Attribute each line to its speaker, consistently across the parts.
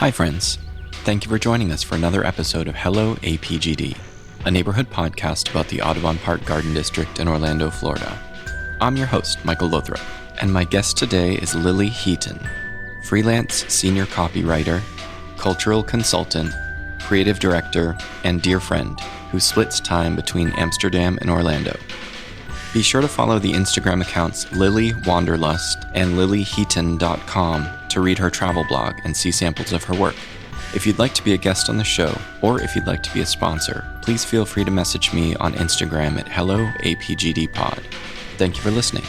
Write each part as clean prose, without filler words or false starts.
Speaker 1: Hi, friends. Thank you for joining us for another episode of Hello APGD, a neighborhood podcast about the Audubon Park Garden District in Orlando, Florida. I'm your host, Michael Lothrop, and my guest today is Lily Heaton, freelance senior copywriter, cultural consultant, creative director, and dear friend who splits time between Amsterdam and Orlando. Be sure to follow the Instagram accounts Lily Wanderlust and lilyheaton.com to read her travel blog and see samples of her work. If you'd like to be a guest on the show, or if you'd like to be a sponsor, please feel free to message me on Instagram at HelloAPGDPod. Thank you for listening.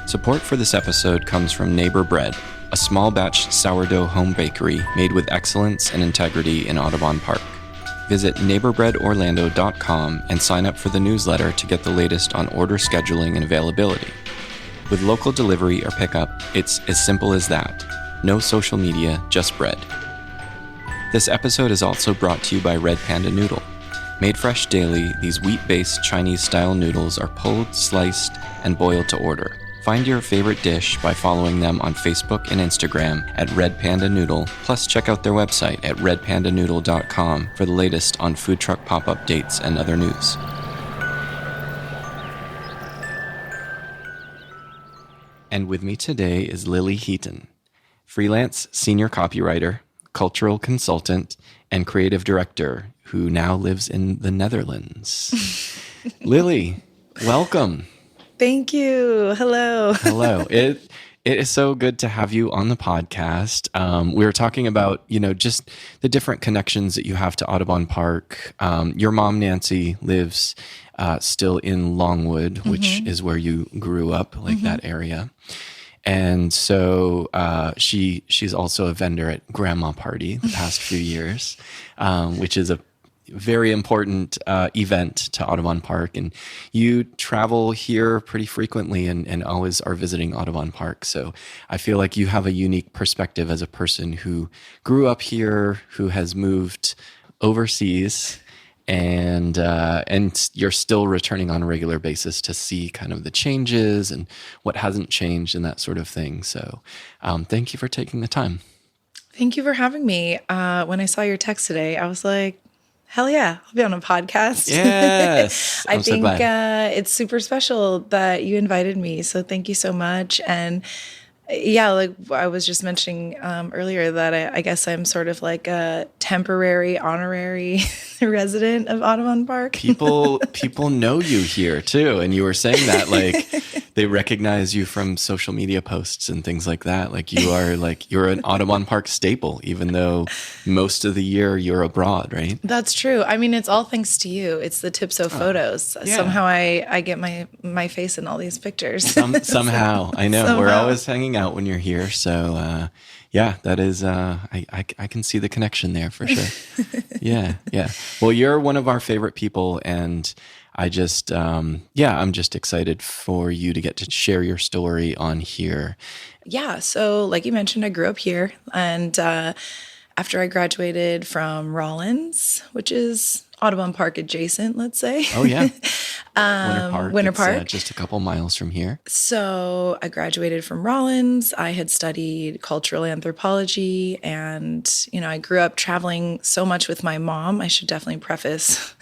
Speaker 1: Support for this episode comes from Neighbor Bread, a small batch sourdough home bakery made with excellence and integrity in Audubon Park. Visit neighborbreadorlando.com and sign up for the newsletter to get the latest on order scheduling and availability. With local delivery or pickup, it's as simple as that. No social media, just bread. This episode is also brought to you by Red Panda Noodle. Made fresh daily, these wheat-based Chinese-style noodles are pulled, sliced, and boiled to order. Find your favorite dish by following them on Facebook and Instagram at Red Panda Noodle, plus check out their website at redpandanoodle.com for the latest on food truck pop-up dates and other news. And with me today is Lily Heaton, freelance senior copywriter, cultural consultant, and creative director who now lives in the Netherlands. Lily, welcome.
Speaker 2: Thank you. Hello.
Speaker 1: Hello. It is so good to have you on the podcast. We were talking about, just the different connections that you have to Audubon Park. Your mom, Nancy, lives still in Longwood, which is where you grew up, like that area. And so she's also a vendor at Grandma Party the past few years, which is a very important event to Audubon Park. And you travel here pretty frequently and always are visiting Audubon Park. So I feel like you have a unique perspective as a person who grew up here, who has moved overseas, and you're still returning on a regular basis to see kind of the changes and what hasn't changed and that sort of thing. So thank you for taking the time.
Speaker 2: Thank you for having me. When I saw your text today, I was like, hell yeah, I'll be on a podcast.
Speaker 1: Yes.
Speaker 2: I think it's super special that you invited me. So thank you so much. And yeah, like I was just mentioning earlier that I guess I'm sort of like a temporary honorary resident of Audubon Park.
Speaker 1: People know you here too. And you were saying that like they recognize you from social media posts and things like that. Like you're an Audubon Park staple, even though most of the year you're abroad, right?
Speaker 2: That's true. I mean, it's all thanks to you. It's the Tipso photos. Yeah. Somehow I get my face in all these pictures.
Speaker 1: Somehow. I know. Somehow. We're always hanging out when you're here. So yeah, that is, I can see the connection there for sure. Yeah. Well, you're one of our favorite people, and I just, I'm just excited for you to get to share your story on here.
Speaker 2: Yeah. So like you mentioned, I grew up here, and after I graduated from Rollins, which is Audubon Park adjacent, let's say.
Speaker 1: Oh, yeah. Winter
Speaker 2: Park.
Speaker 1: Park. Just a couple miles from here.
Speaker 2: So I graduated from Rollins. I had studied cultural anthropology, and, I grew up traveling so much with my mom. I should definitely preface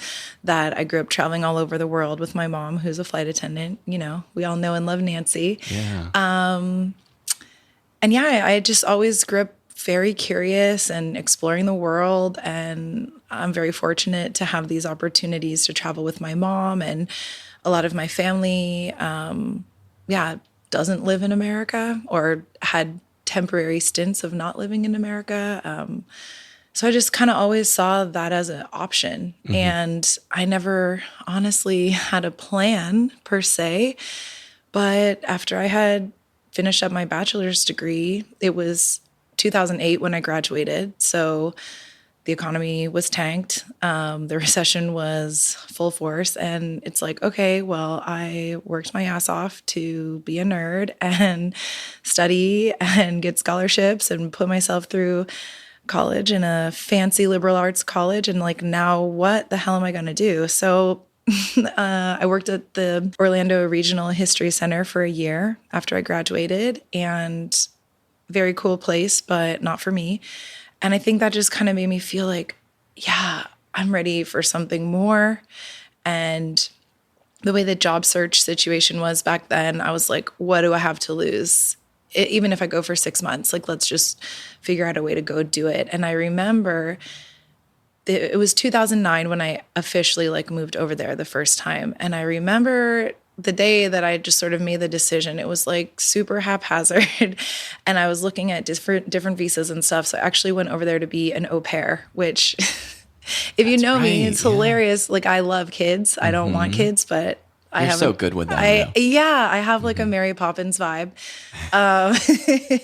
Speaker 2: that I grew up traveling all over the world with my mom, who's a flight attendant. We all know and love Nancy.
Speaker 1: Yeah.
Speaker 2: And yeah, I just always grew up very curious and exploring the world. And I'm very fortunate to have these opportunities to travel with my mom. And a lot of my family, doesn't live in America or had temporary stints of not living in America. So I just kind of always saw that as an option. Mm-hmm. And I never honestly had a plan per se. But after I had finished up my bachelor's degree, it was 2008 when I graduated. So the economy was tanked. The recession was full force. And it's like, okay, well, I worked my ass off to be a nerd and study and get scholarships and put myself through college in a fancy liberal arts college. And like, now what the hell am I going to do? So I worked at the Orlando Regional History Center for a year after I graduated, and very cool place, but not for me. And I think that just kind of made me feel like, yeah, I'm ready for something more. And the way the job search situation was back then, I was like, what do I have to lose? Even if I go for 6 months, like, let's just figure out a way to go do it. And I remember it was 2009 when I officially like moved over there the first time. And I remember the day that I just sort of made the decision. It was like super haphazard. And I was looking at different visas and stuff. So I actually went over there to be an au pair, which if you know me, it's hilarious. Like, I love kids. I don't want kids, but I have
Speaker 1: so good with that.
Speaker 2: I have like a Mary Poppins vibe,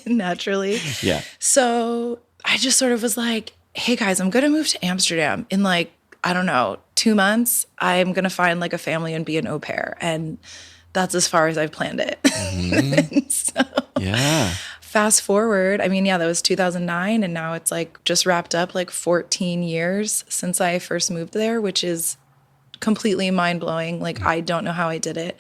Speaker 2: naturally.
Speaker 1: Yeah.
Speaker 2: So I just sort of was like, hey guys, I'm going to move to Amsterdam in like, I don't know, 2 months. I'm going to find like a family and be an au pair. And that's as far as I've planned it. So,
Speaker 1: yeah.
Speaker 2: Fast forward, I mean, yeah, that was 2009. And now it's like just wrapped up like 14 years since I first moved there, which is completely mind blowing. Like, I don't know how I did it.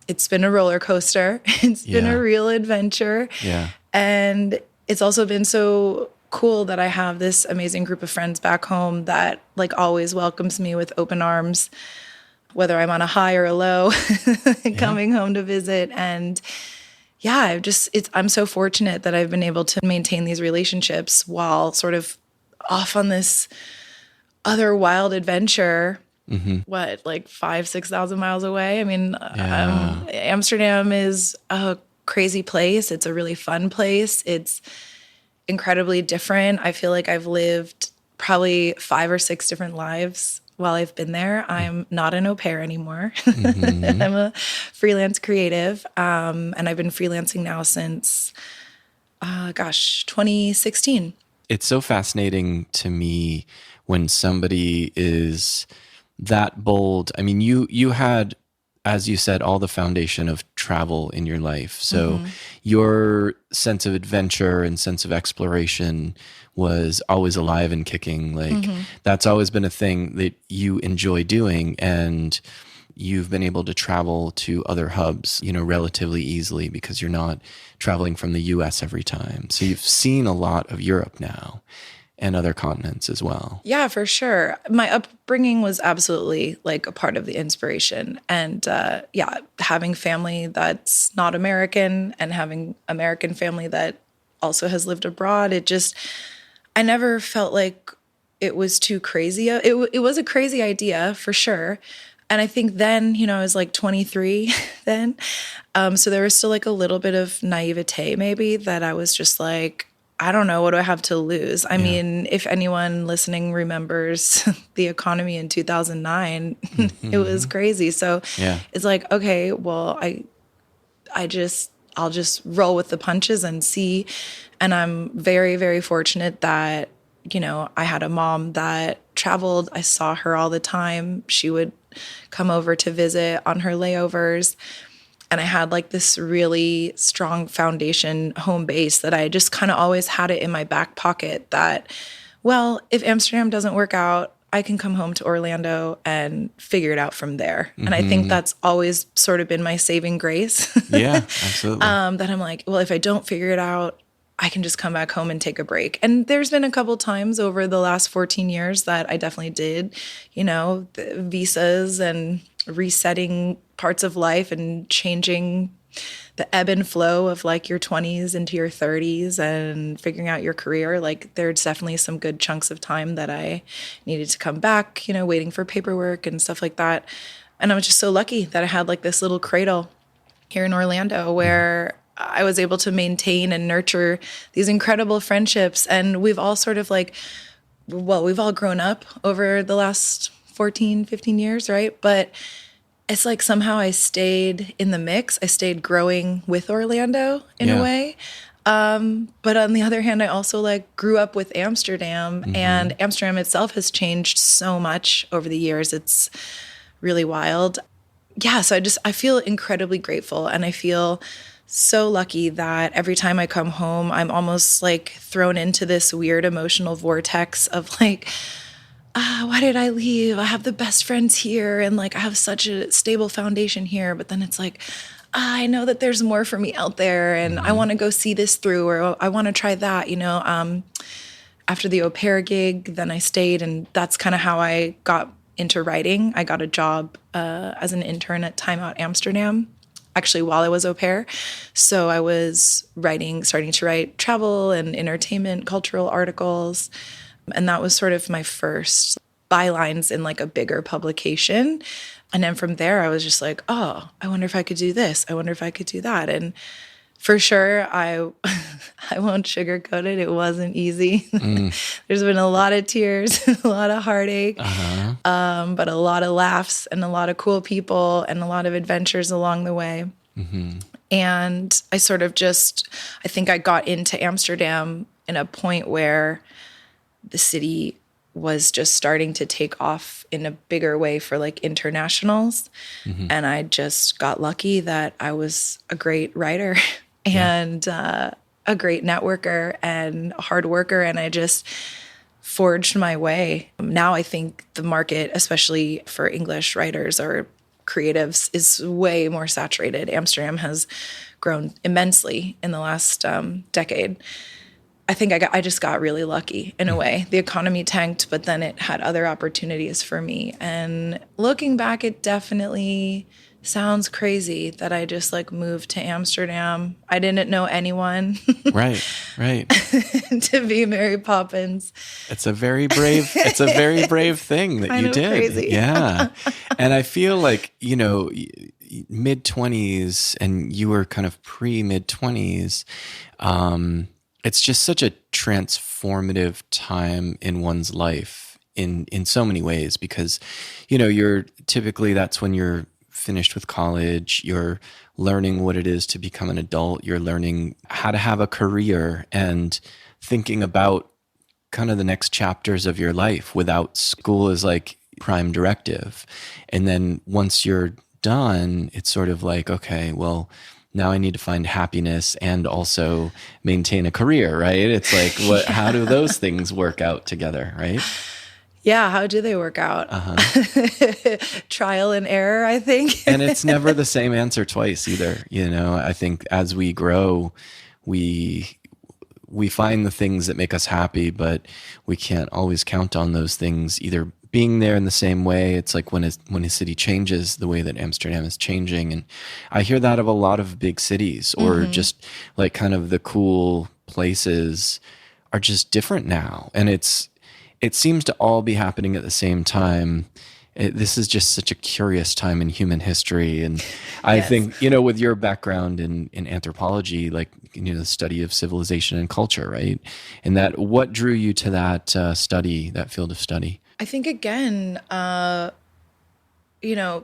Speaker 2: It's been a roller coaster. It's been a real adventure.
Speaker 1: Yeah.
Speaker 2: And it's also been so cool that I have this amazing group of friends back home that like always welcomes me with open arms, whether I'm on a high or a low, coming home to visit. And yeah, I'm so fortunate that I've been able to maintain these relationships while sort of off on this other wild adventure. What, like 5,000-6,000 miles away? I mean, Amsterdam is a crazy place. It's a really fun place. It's incredibly different. I feel like I've lived probably 5 or 6 different lives while I've been there. I'm not an au pair anymore. I'm a freelance creative. And I've been freelancing now since, 2016.
Speaker 1: It's so fascinating to me when somebody is that bold. I mean, you had, as you said, all the foundation of travel in your life. So your sense of adventure and sense of exploration was always alive and kicking. Like that's always been a thing that you enjoy doing. And you've been able to travel to other hubs, relatively easily because you're not traveling from the US every time. So you've seen a lot of Europe now and other continents as well.
Speaker 2: Yeah, for sure. My upbringing was absolutely like a part of the inspiration. And having family that's not American and having American family that also has lived abroad, I never felt like it was too crazy. It was a crazy idea for sure. And I think then, I was like 23 then. So there was still like a little bit of naivete maybe that I was just like, I don't know, what do I have to lose? I mean, if anyone listening remembers the economy in 2009, it was crazy. So it's like, okay, well, I'll just roll with the punches and see. And I'm very, very fortunate that, I had a mom that traveled. I saw her all the time. She would come over to visit on her layovers. And I had like this really strong foundation home base that I just kind of always had it in my back pocket that, well, if Amsterdam doesn't work out, I can come home to Orlando and figure it out from there. And I think that's always sort of been my saving grace.
Speaker 1: Yeah, absolutely.
Speaker 2: That I'm like, well, if I don't figure it out, I can just come back home and take a break. And there's been a couple times over the last 14 years that I definitely did, the visas and resetting parts of life and changing the ebb and flow of like your 20s into your 30s and figuring out your career. Like there's definitely some good chunks of time that I needed to come back, waiting for paperwork and stuff like that. And I was just so lucky that I had like this little cradle here in Orlando where I was able to maintain and nurture these incredible friendships. And we've all sort of we've all grown up over the last 14, 15 years, right? But it's like somehow I stayed in the mix. I stayed growing with Orlando in a way. But on the other hand, I also grew up with Amsterdam, and Amsterdam itself has changed so much over the years. It's really wild. Yeah, so I feel incredibly grateful, and I feel so lucky that every time I come home, I'm almost thrown into this weird emotional vortex of why did I leave? I have the best friends here, and I have such a stable foundation here. But then it's I know that there's more for me out there, and I want to go see this through, or I want to try that, after the au pair gig, then I stayed, and that's kind of how I got into writing. I got a job as an intern at Time Out Amsterdam, actually while I was au pair. So I was starting to write travel and entertainment, cultural articles. And that was sort of my first bylines in like a bigger publication. And then from there, I was just like, oh, I wonder if I could do this. I wonder if I could do that. And for sure, I won't sugarcoat it. It wasn't easy. There's been a lot of tears, a lot of heartache, but a lot of laughs and a lot of cool people and a lot of adventures along the way. And I sort of I think I got into Amsterdam in a point where the city was just starting to take off in a bigger way for like internationals. And I just got lucky that I was a great writer and a great networker and a hard worker. And I just forged my way. Now I think the market, especially for English writers or creatives, is way more saturated. Amsterdam has grown immensely in the last decade. I think I just got really lucky in a way. The economy tanked, but then it had other opportunities for me. And looking back, it definitely sounds crazy that I just like moved to Amsterdam. I didn't know anyone. Right. To be Mary Poppins.
Speaker 1: It's a very brave thing that you did.
Speaker 2: Crazy.
Speaker 1: Yeah. And I feel like, mid-20s, and you were kind of pre-mid-20s, it's just such a transformative time in one's life in so many ways, because, you're typically, that's when you're finished with college, you're learning what it is to become an adult, you're learning how to have a career and thinking about kind of the next chapters of your life without school as like prime directive. And then once you're done, it's sort of like, okay, well, now I need to find happiness and also maintain a career, right? It's like, how do those things work out together, right?
Speaker 2: Yeah, how do they work out? Trial and error, I think.
Speaker 1: And it's never the same answer twice either. I think as we grow, we find the things that make us happy, but we can't always count on those things either being there in the same way. It's like when a city changes the way that Amsterdam is changing. And I hear that of a lot of big cities, or just like kind of the cool places are just different now. And it seems to all be happening at the same time. This is just such a curious time in human history. And I think, with your background in anthropology, like, the study of civilization and culture, right? And what drew you to that that field of study?
Speaker 2: I think, again,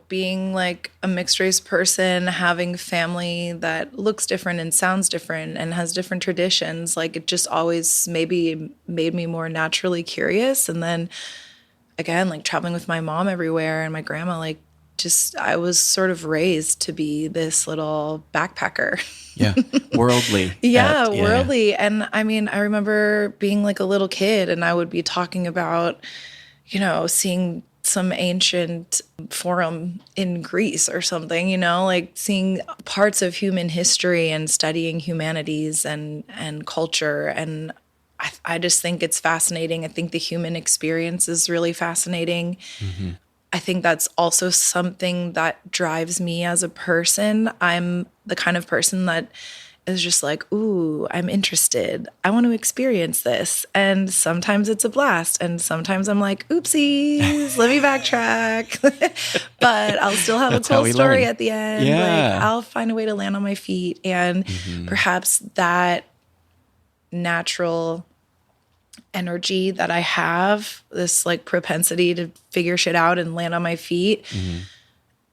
Speaker 2: being like a mixed race person, having family that looks different and sounds different and has different traditions, like it just always maybe made me more naturally curious. And then again, like traveling with my mom everywhere and my grandma, like just I was sort of raised to be this little backpacker.
Speaker 1: Yeah, worldly.
Speaker 2: Worldly. And I mean, I remember being like a little kid and I would be talking about, seeing some ancient forum in Greece or something, like seeing parts of human history and studying humanities and culture. And I just think it's fascinating. I think the human experience is really fascinating. I think that's also something that drives me as a person. I'm the kind of person that is just like, ooh, I'm interested. I want to experience this. And sometimes it's a blast. And sometimes I'm like, oopsies, let me backtrack. But I'll still have
Speaker 1: That's
Speaker 2: a cool story
Speaker 1: learn.
Speaker 2: At the end.
Speaker 1: Yeah.
Speaker 2: Like I'll find a way to land on my feet. And perhaps that natural energy that I have, this like propensity to figure shit out and land on my feet.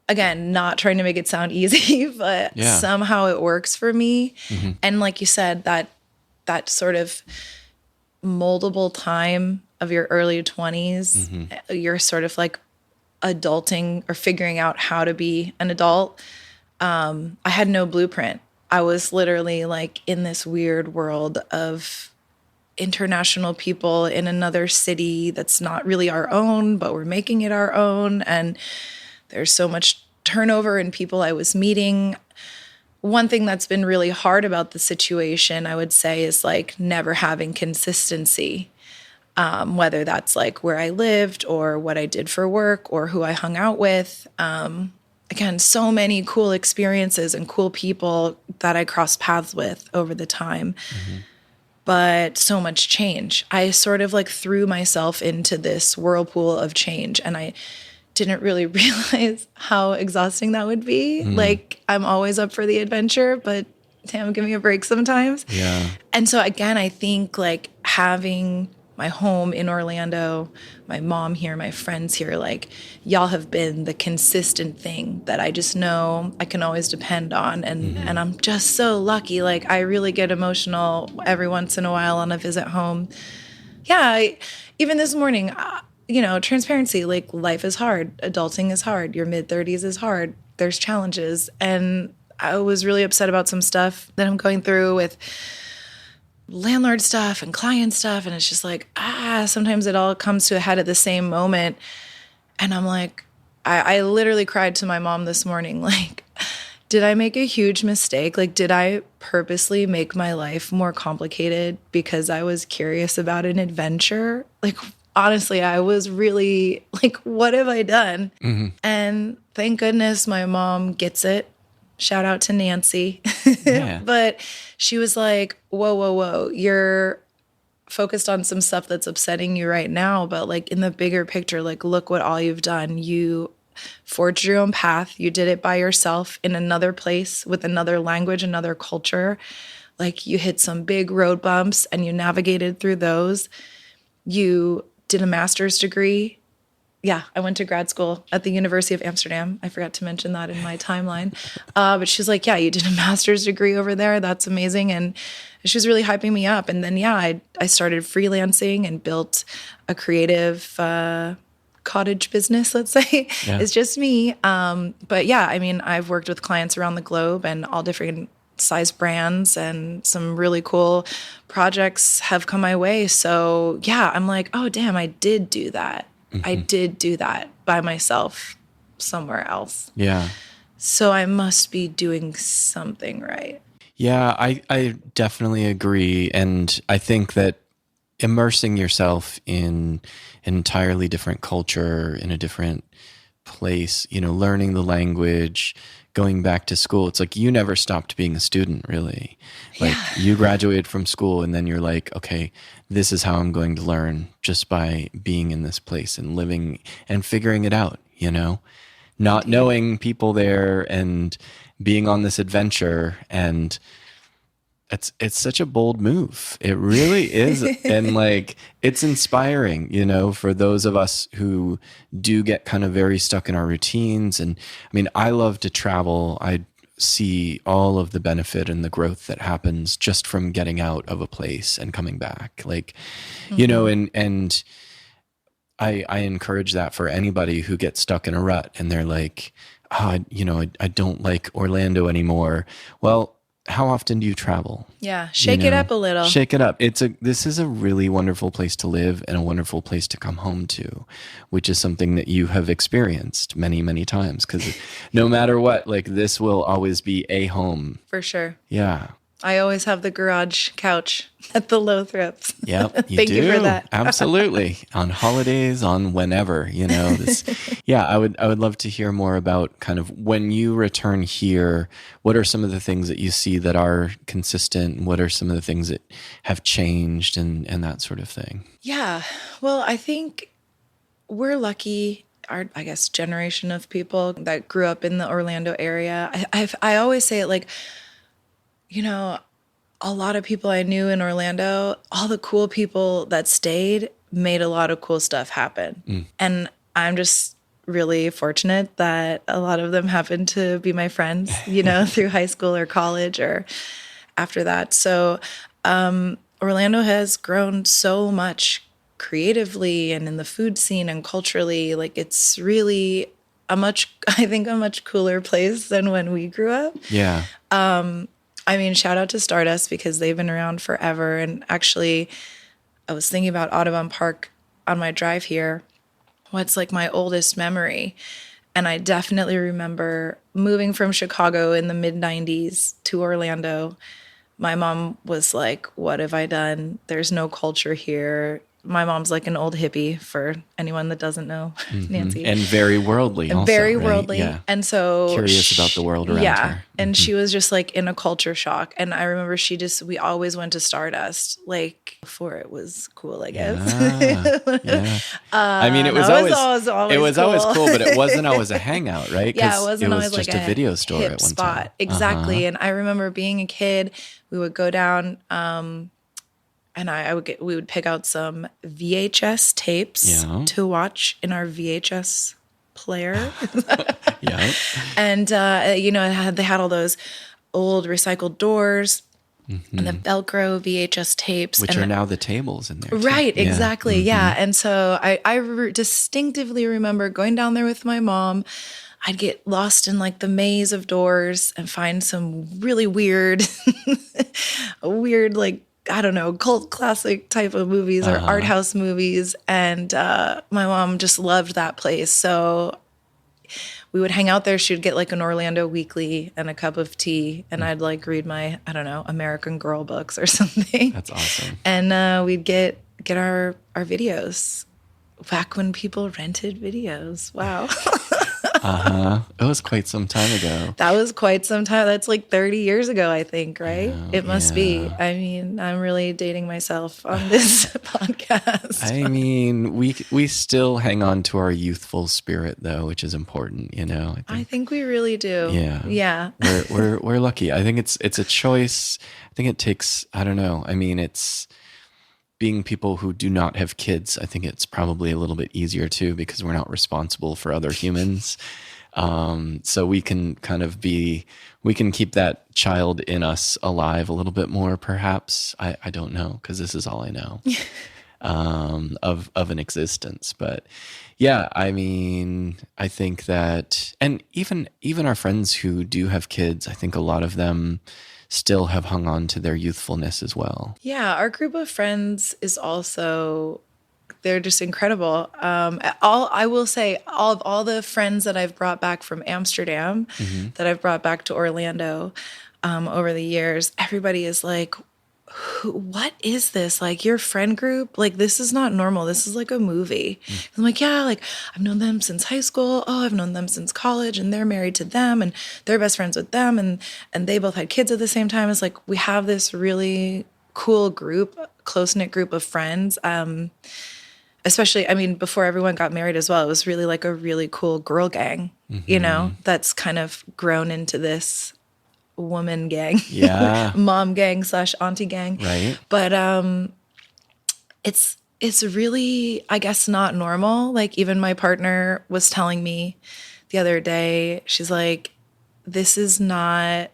Speaker 2: Again, not trying to make it sound easy, but somehow it works for me. And like you said, that sort of moldable time of your early 20s, you're sort of like adulting or figuring out how to be an adult. I had no blueprint. I was literally like in this weird world of international people in another city that's not really our own, but we're making it our own. And there's so much turnover in people I was meeting. one thing that's been really hard about the situation, I would say, is like never having consistency. Whether that's like where I lived or what I did for work or who I hung out with. Again, so many cool experiences and cool people that I crossed paths with over the time. But so much change. I sort of like threw myself into this whirlpool of change, and I didn't really realize how exhausting that would be. Like, I'm always up for the adventure, but damn, give me a break sometimes.
Speaker 1: Yeah.
Speaker 2: And so again, I think like having my home in Orlando, my mom here, my friends here, like y'all have been the consistent thing that I just know I can always depend on. And I'm just so lucky. Like I really get emotional every once in a while on a visit home. Yeah. Even this morning, transparency, like life is hard. Adulting is hard. Your mid-30s is hard. There's challenges. And I was really upset about some stuff that I'm going through with landlord stuff and client stuff. And it's just like, sometimes it all comes to a head at the same moment. And I'm like, I literally cried to my mom this morning. Like, did I make a huge mistake? Like, did I purposely make my life more complicated because I was curious about an adventure? Like, honestly, I was really like, what have I done? And thank goodness my mom gets it. Shout out to Nancy.
Speaker 1: Yeah.
Speaker 2: But she was like, whoa. You're focused on some stuff that's upsetting you right now. But like in the bigger picture, like look what all you've done. You forged your own path. You did it by yourself in another place with another language, another culture. Like you hit some big road bumps and you navigated through those. You did a master's degree. Yeah, I went to grad school at the University of Amsterdam. I forgot to mention that in my timeline. But she's like, yeah, you did a master's degree over there. That's amazing. And she was really hyping me up. And then, I started freelancing and built a creative cottage business, let's say.
Speaker 1: Yeah.
Speaker 2: It's just me. But yeah, I mean, I've worked with clients around the globe and all different size brands, and some really cool projects have come my way. So yeah, I'm like, oh, damn, I did do that. I did do that by myself somewhere else.
Speaker 1: Yeah.
Speaker 2: So I must be doing something right.
Speaker 1: Yeah, I definitely agree. And I think that immersing yourself in an entirely different culture, in a different place, learning the language, going back to school, it's like you never stopped being a student, really. Like you graduated from school and then you're like, okay, this is how I'm going to learn just by being in this place and living and figuring it out, not knowing people there and being on this adventure. And it's such a bold move. It really is. And like, it's inspiring, for those of us who do get kind of very stuck in our routines. And I mean, I love to travel. I see all of the benefit and the growth that happens just from getting out of a place and coming back. Like, and I encourage that for anybody who gets stuck in a rut and they're like, I don't like Orlando anymore. Well, how often do you travel?
Speaker 2: Yeah. Shake it up a little.
Speaker 1: Shake it up. This is a really wonderful place to live and a wonderful place to come home to, which is something that you have experienced many, many times. Because no matter what, like this will always be a home.
Speaker 2: For sure.
Speaker 1: Yeah.
Speaker 2: I always have the garage couch at the Lothrops.
Speaker 1: Yep,
Speaker 2: Thank you for that.
Speaker 1: Absolutely. On holidays, on whenever, I would love to hear more about kind of when you return here, what are some of the things that you see that are consistent? What are some of the things that have changed and that sort of thing?
Speaker 2: Yeah. Well, I think we're lucky. Our, I guess, generation of people that grew up in the Orlando area. I always say it like, a lot of people I knew in Orlando, all the cool people that stayed made a lot of cool stuff happen. And I'm just really fortunate that a lot of them happened to be my friends, through high school or college or after that. So Orlando has grown so much creatively and in the food scene and culturally. Like it's really a much cooler place than when we grew up.
Speaker 1: Yeah.
Speaker 2: I mean, shout out to Stardust because they've been around forever. And actually, I was thinking about Audubon Park on my drive here. What's like my oldest memory? And I definitely remember moving from Chicago in the mid-90s to Orlando. My mom was like, what have I done? There's no culture here. My mom's like an old hippie, for anyone that doesn't know, Nancy.
Speaker 1: And very worldly also,
Speaker 2: very
Speaker 1: right?
Speaker 2: worldly.
Speaker 1: Yeah.
Speaker 2: And so
Speaker 1: Curious about the world around her.
Speaker 2: And she was just like in a culture shock. And I remember we always went to Stardust, like before it was cool, I guess.
Speaker 1: Yeah. I mean, it was always cool, but it wasn't always a hangout, right?
Speaker 2: Yeah, it wasn't always
Speaker 1: just
Speaker 2: like
Speaker 1: a video store
Speaker 2: hip
Speaker 1: at one
Speaker 2: spot.
Speaker 1: time.
Speaker 2: Exactly. And I remember being a kid, we would go down, and we would pick out some VHS tapes to watch in our VHS player.
Speaker 1: Yeah.
Speaker 2: And, they had all those old recycled doors and the Velcro VHS tapes.
Speaker 1: Which are now the tables in there.
Speaker 2: Right,
Speaker 1: too.
Speaker 2: exactly. Yeah. And so I distinctively remember going down there with my mom. I'd get lost in like the maze of doors and find some really weird, like, I don't know, cult classic type of movies or art house movies. And my mom just loved that place. So we would hang out there. She would get like an Orlando Weekly and a cup of tea. And I'd like read my, I don't know, American Girl books or something.
Speaker 1: That's awesome.
Speaker 2: And we'd get our videos back when people rented videos. Wow.
Speaker 1: It was quite some time ago.
Speaker 2: That was quite some time. That's like 30 years ago, I think, right?
Speaker 1: Yeah,
Speaker 2: it must be. I mean, I'm really dating myself on this podcast.
Speaker 1: I mean, we still hang on to our youthful spirit, though, which is important, you know.
Speaker 2: I think we really do.
Speaker 1: Yeah.
Speaker 2: Yeah.
Speaker 1: We're lucky. I think it's a choice. I think it takes, I don't know. I mean, it's being people who do not have kids. I think it's probably a little bit easier too, because we're not responsible for other humans. So we can we can keep that child in us alive a little bit more, perhaps. I don't know, because this is all I know of an existence. But yeah, I mean, I think that, and even our friends who do have kids, I think a lot of them still have hung on to their youthfulness as well.
Speaker 2: Yeah, our group of friends is also, they're just incredible. I will say, all the friends that I've brought back from Amsterdam, that I've brought back to Orlando over the years, everybody is like, what is this? Like, your friend group? Like, this is not normal. This is like a movie. I'm like, yeah, like, I've known them since high school. Oh, I've known them since college, and they're married to them, and they're best friends with them, and they both had kids at the same time. It's like, we have this really cool group, close-knit group of friends. Especially, I mean, before everyone got married as well, it was really like a really cool girl gang, you know, that's kind of grown into this woman gang, mom gang / auntie gang,
Speaker 1: right?
Speaker 2: But it's really, I guess, not normal. Like, even my partner was telling me the other day, she's like, this is not,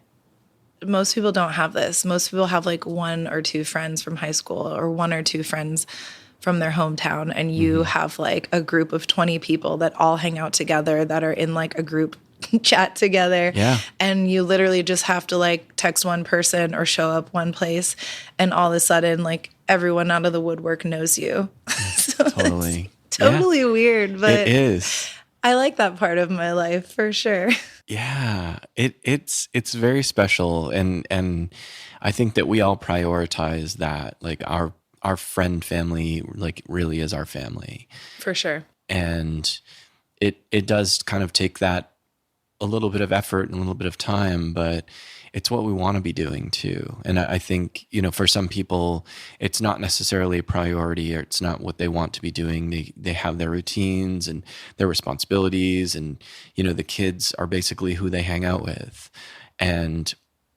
Speaker 2: most people don't have this. Most people have like one or two friends from high school or one or two friends from their hometown, and you have like a group of 20 people that all hang out together, that are in like a group chat together.
Speaker 1: Yeah.
Speaker 2: And you literally just have to like text one person or show up one place, and all of a sudden, like, everyone out of the woodwork knows you. So
Speaker 1: Totally.
Speaker 2: it's totally weird, but
Speaker 1: it is.
Speaker 2: I like that part of my life for sure.
Speaker 1: Yeah. It's very special, and I think that we all prioritize that. Like, our friend family, like, really is our family.
Speaker 2: For sure.
Speaker 1: And it does kind of take that a little bit of effort and a little bit of time, but it's what we want to be doing too. And I think, you know, for some people, it's not necessarily a priority, or it's not what they want to be doing. They have their routines and their responsibilities, and, you know, the kids are basically who they hang out with. And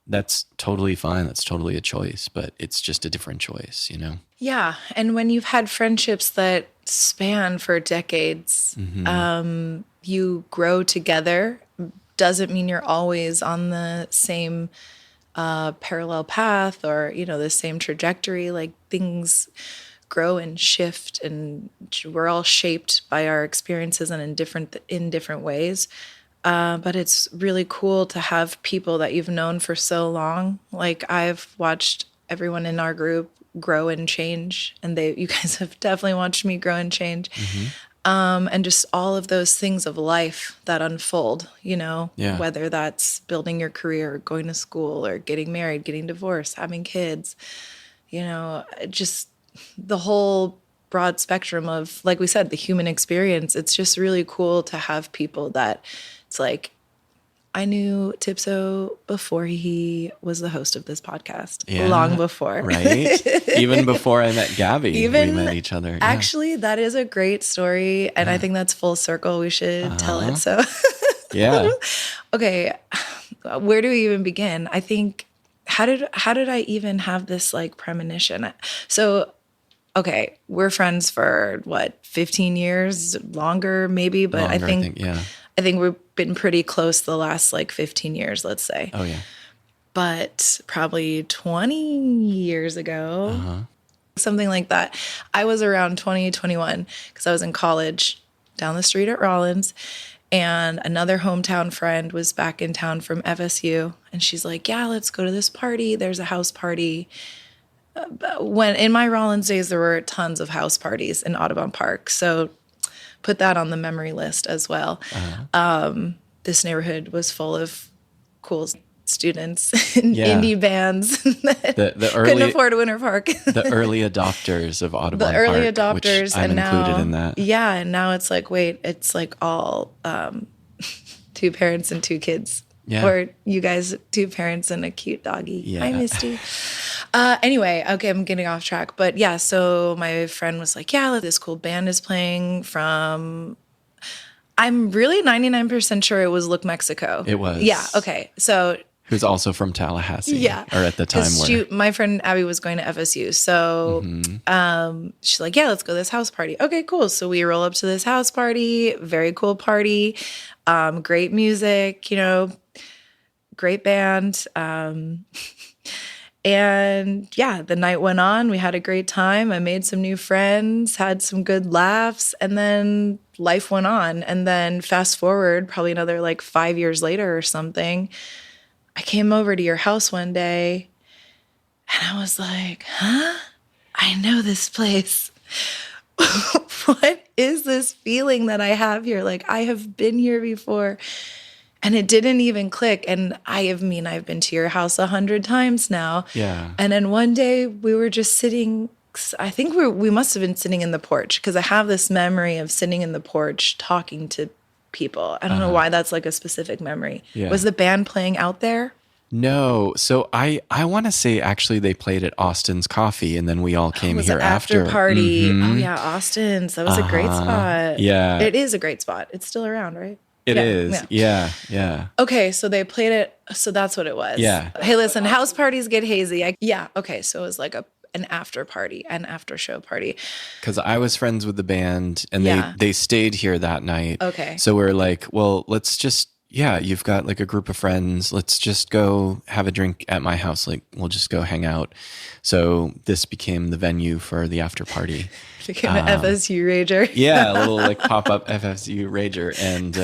Speaker 1: that's totally fine. That's totally a choice, but it's just a different choice, you know?
Speaker 2: Yeah. And when you've had friendships that span for decades, you grow together. Doesn't mean you're always on the same parallel path, or, you know, the same trajectory. Like, things grow and shift, and we're all shaped by our experiences and in different ways. But it's really cool to have people that you've known for so long. Like, I've watched everyone in our group grow and change, and you guys have definitely watched me grow and change. And just all of those things of life that unfold,
Speaker 1: Yeah.
Speaker 2: whether that's building your career, going to school, or getting married, getting divorced, having kids, just the whole broad spectrum of, like we said, the human experience. It's just really cool to have people that it's like, I knew Tipso before he was the host of this podcast, long before.
Speaker 1: Right? Even before I met Gabby, we met each other. Yeah.
Speaker 2: Actually, that is a great story, and I think that's full circle. We should tell it. So,
Speaker 1: yeah.
Speaker 2: Okay, where do we even begin? I think, how did I even have this like premonition? So, okay, we're friends for 15 years, longer maybe, but
Speaker 1: Longer,
Speaker 2: I think we've been pretty close the last 15 years, let's say.
Speaker 1: Oh, yeah.
Speaker 2: But probably 20 years ago, something like that. I was around 20, 21 because I was in college down the street at Rollins. And another hometown friend was back in town from FSU. And she's like, yeah, let's go to this party. There's a house party. When in my Rollins days, there were tons of house parties in Audubon Park. So put that on the memory list as well. This neighborhood was full of cool students and indie bands that couldn't afford Winter Park.
Speaker 1: The early adopters of Audubon Park.
Speaker 2: The early adopters.
Speaker 1: Which I'm
Speaker 2: and
Speaker 1: included
Speaker 2: now,
Speaker 1: in that.
Speaker 2: Yeah, and now it's like, wait, it's like all 2 parents and 2 kids.
Speaker 1: Yeah.
Speaker 2: Or you guys, 2 parents and a cute doggy.
Speaker 1: Yeah.
Speaker 2: Hi, Misty. Anyway, okay, I'm getting off track. But yeah, so my friend was like, yeah, this cool band is playing from, I'm really 99% sure it was Look Mexico.
Speaker 1: It was.
Speaker 2: Yeah, okay. So
Speaker 1: who's also from Tallahassee.
Speaker 2: Yeah.
Speaker 1: Or at the time where.
Speaker 2: My friend Abby was going to FSU. So she's like, yeah, let's go to this house party. Okay, cool. So we roll up to this house party. Very cool party. Great music, great band. And yeah, the night went on. We had a great time. I made some new friends, had some good laughs, and then life went on. And then fast forward, probably another 5 years later or something, I came over to your house one day and I was like, huh? I know this place. What is this feeling that I have here? I have been here before. And it didn't even click. And I've been to your house 100 times now.
Speaker 1: Yeah.
Speaker 2: And then one day we were just sitting, I think we must have been sitting in the porch because I have this memory of sitting in the porch talking to people. I don't know why that's a specific memory.
Speaker 1: Yeah.
Speaker 2: Was the band playing out there?
Speaker 1: No. So I want to say actually they played at Austin's Coffee and then we all came here after.
Speaker 2: Party. Oh yeah, Austin's. That was a great spot.
Speaker 1: Yeah.
Speaker 2: It is a great spot. It's still around, right?
Speaker 1: It is. Yeah.
Speaker 2: Okay, so they played it. So that's what it was.
Speaker 1: Yeah.
Speaker 2: Hey, listen, house parties get hazy. Okay, so it was an after party, an after show party.
Speaker 1: Because I was friends with the band and they stayed here that night.
Speaker 2: Okay.
Speaker 1: So we're like, well, let's just, you've got a group of friends. Let's just go have a drink at my house. We'll just go hang out. So this became the venue for the after party.
Speaker 2: Became an FSU rager.
Speaker 1: Yeah, a little pop-up FSU rager. And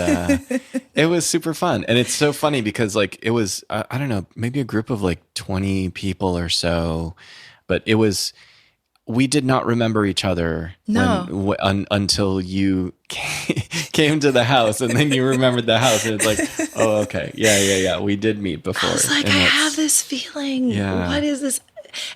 Speaker 1: it was super fun. And it's so funny because it was, I don't know, maybe a group of 20 people or so. But it was, we did not remember each other until you came to the house and then you remembered the house. And it's oh, okay. Yeah. We did meet before.
Speaker 2: I was I have this feeling. Yeah. What is this?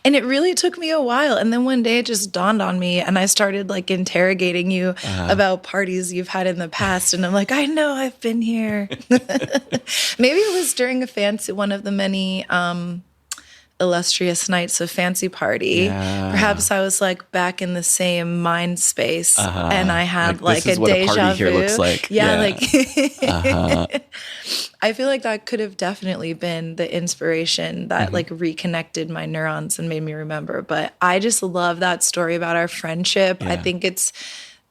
Speaker 2: And it really took me a while. And then one day it just dawned on me and I started interrogating you about parties you've had in the past. And I'm I know I've been here. Maybe it was during one of the many illustrious nights of fancy party. Yeah. Perhaps I was back in the same mind space and I had
Speaker 1: this is
Speaker 2: a
Speaker 1: what
Speaker 2: deja
Speaker 1: a party
Speaker 2: vu.
Speaker 1: Here looks like.
Speaker 2: Yeah. I feel that could have definitely been the inspiration that reconnected my neurons and made me remember. But I just love that story about our friendship. Yeah. I think it's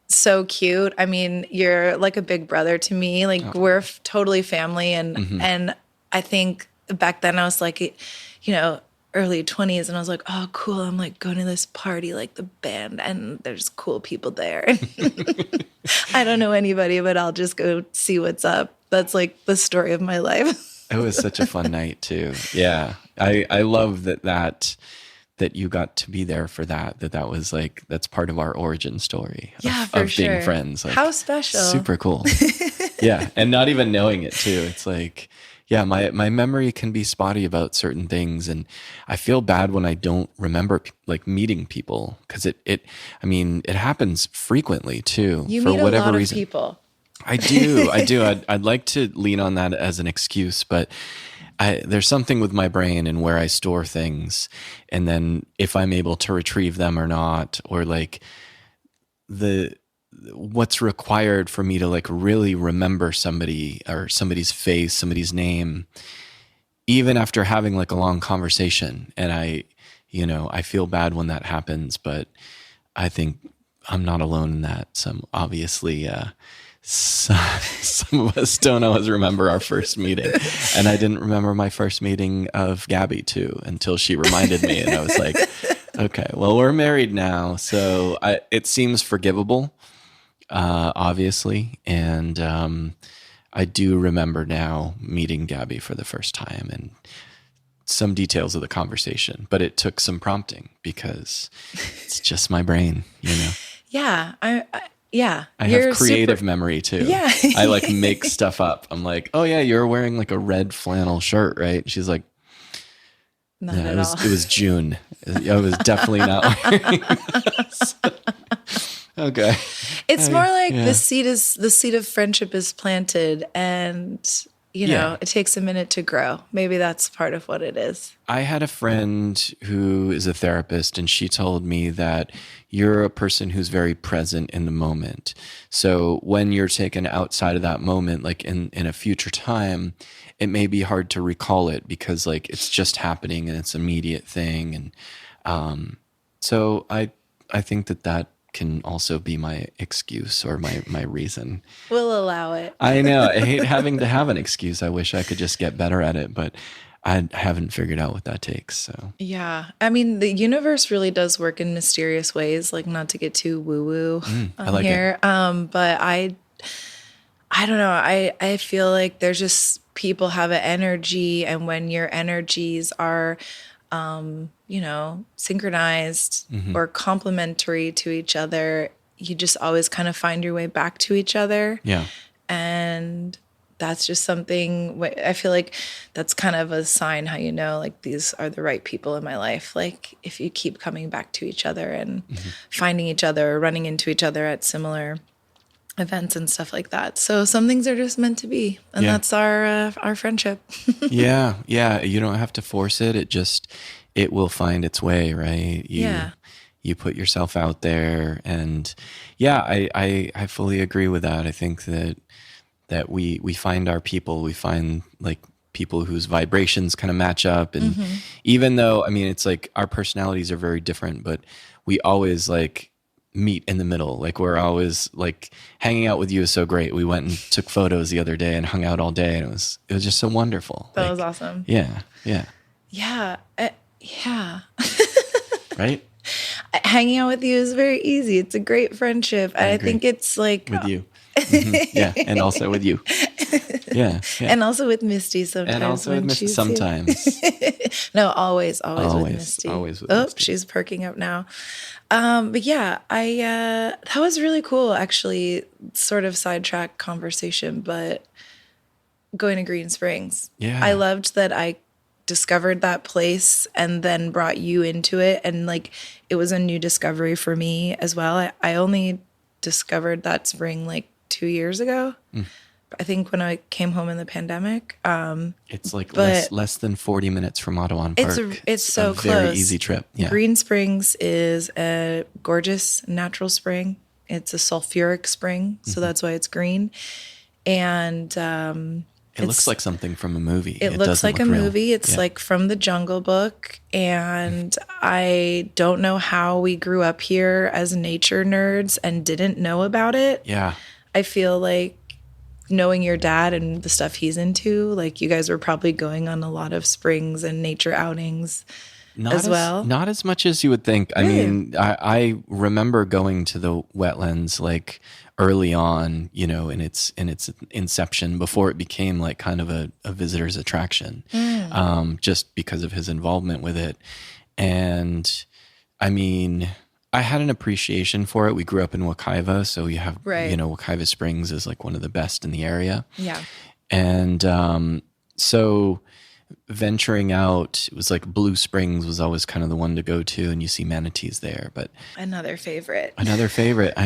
Speaker 2: so cute. I mean, you're a big brother to me. We're totally family. And I think back then I was early 20s and I was oh cool, I'm going to this party the band and there's cool people there. I don't know anybody, but I'll just go see what's up. That's the story of my life.
Speaker 1: It was such a fun night too. Yeah. I love that that you got to be there for that was like, that's part of our origin story of
Speaker 2: sure.
Speaker 1: being friends. Like,
Speaker 2: how special.
Speaker 1: Super cool. Yeah. And not even knowing it too. It's like, yeah, my memory can be spotty about certain things. And I feel bad when I don't remember like meeting people, because it happens frequently too.
Speaker 2: You
Speaker 1: for
Speaker 2: meet
Speaker 1: whatever
Speaker 2: a lot
Speaker 1: reason.
Speaker 2: of people.
Speaker 1: I do. I'd like to lean on that as an excuse, but there's something with my brain and where I store things, and then if I'm able to retrieve them or not, or like what's required for me to like really remember somebody or somebody's face, somebody's name, even after having like a long conversation. And I feel bad when that happens, but I think I'm not alone in that. Some obviously, some of us don't always remember our first meeting, and I didn't remember my first meeting of Gabby too until she reminded me, and I was like, okay, well, we're married now, so it seems forgivable, obviously, and I do remember now meeting Gabby for the first time and some details of the conversation, but it took some prompting because it's just my brain,
Speaker 2: Yeah,
Speaker 1: I have creative memory too.
Speaker 2: Yeah.
Speaker 1: I like make stuff up. I'm like, oh yeah, you're wearing like a red flannel shirt, right? She's like,
Speaker 2: not at all.
Speaker 1: It was June. I was definitely not wearing this. Okay.
Speaker 2: It's more like the seed of friendship is planted, and it takes a minute to grow. Maybe that's part of what it is.
Speaker 1: I had a friend who is a therapist, and she told me that you're a person who's very present in the moment. So when you're taken outside of that moment, like in a future time, it may be hard to recall it because like it's just happening and it's an immediate thing. And so I think that can also be my excuse or my reason.
Speaker 2: We'll allow it.
Speaker 1: I know. I hate having to have an excuse. I wish I could just get better at it, but I haven't figured out what that takes. So
Speaker 2: yeah, I mean, the universe really does work in mysterious ways. Like, not to get too woo woo
Speaker 1: like
Speaker 2: here, but I don't know. I feel like there's just people have an energy, and when your energies are synchronized or complementary to each other, you just always kind of find your way back to each other.
Speaker 1: Yeah.
Speaker 2: And that's just something, I feel like that's kind of a sign how like these are the right people in my life. Like if you keep coming back to each other and finding each other, or running into each other at similar events and stuff like that. So some things are just meant to be, and that's our friendship. Yeah.
Speaker 1: You don't have to force it. It will find its way, right? You put yourself out there, and I fully agree with that. I think that we find our people, we find like people whose vibrations kind of match up, and even though it's like our personalities are very different, but we always like meet in the middle. Like we're always like, hanging out with you is so great. We went and took photos the other day and hung out all day, and it was just so wonderful.
Speaker 2: That was awesome.
Speaker 1: Yeah. Right?
Speaker 2: Hanging out with you is very easy. It's a great friendship. I think it's like
Speaker 1: with you. Yeah, and also with you. Yeah.
Speaker 2: And also with Misty sometimes.
Speaker 1: And also with Misty sometimes.
Speaker 2: No, always with Misty.
Speaker 1: Always with
Speaker 2: Misty. She's perking up now. But yeah, that was really cool, actually. Sort of sidetrack conversation, but going to Green Springs.
Speaker 1: Yeah.
Speaker 2: I loved that I discovered that place and then brought you into it, and like it was a new discovery for me as well. I only discovered that spring like 2 years ago. I think when I came home in the pandemic.
Speaker 1: It's like less than 40 minutes from Audubon Park.
Speaker 2: It's so close.
Speaker 1: Very easy trip. Yeah.
Speaker 2: Green Springs is a gorgeous natural spring. It's a sulfuric spring, so that's why it's green. And
Speaker 1: it looks like something from a movie.
Speaker 2: It looks like a movie. It's like from the Jungle Book. And I don't know how we grew up here as nature nerds and didn't know about it.
Speaker 1: Yeah.
Speaker 2: I feel like knowing your dad and the stuff he's into, like you guys were probably going on a lot of springs and nature outings well.
Speaker 1: Not as much as you would think.
Speaker 2: Really?
Speaker 1: I mean, I remember going to the wetlands like early on, in its inception, before it became like kind of a visitor's attraction, just because of his involvement with it. And I mean, I had an appreciation for it. We grew up in Wekiva, so you have,
Speaker 2: Right.
Speaker 1: Wekiva Springs is like one of the best in the area.
Speaker 2: Yeah.
Speaker 1: And so venturing out, it was like Blue Springs was always kind of the one to go to, and you see manatees there. But
Speaker 2: Another favorite.
Speaker 1: I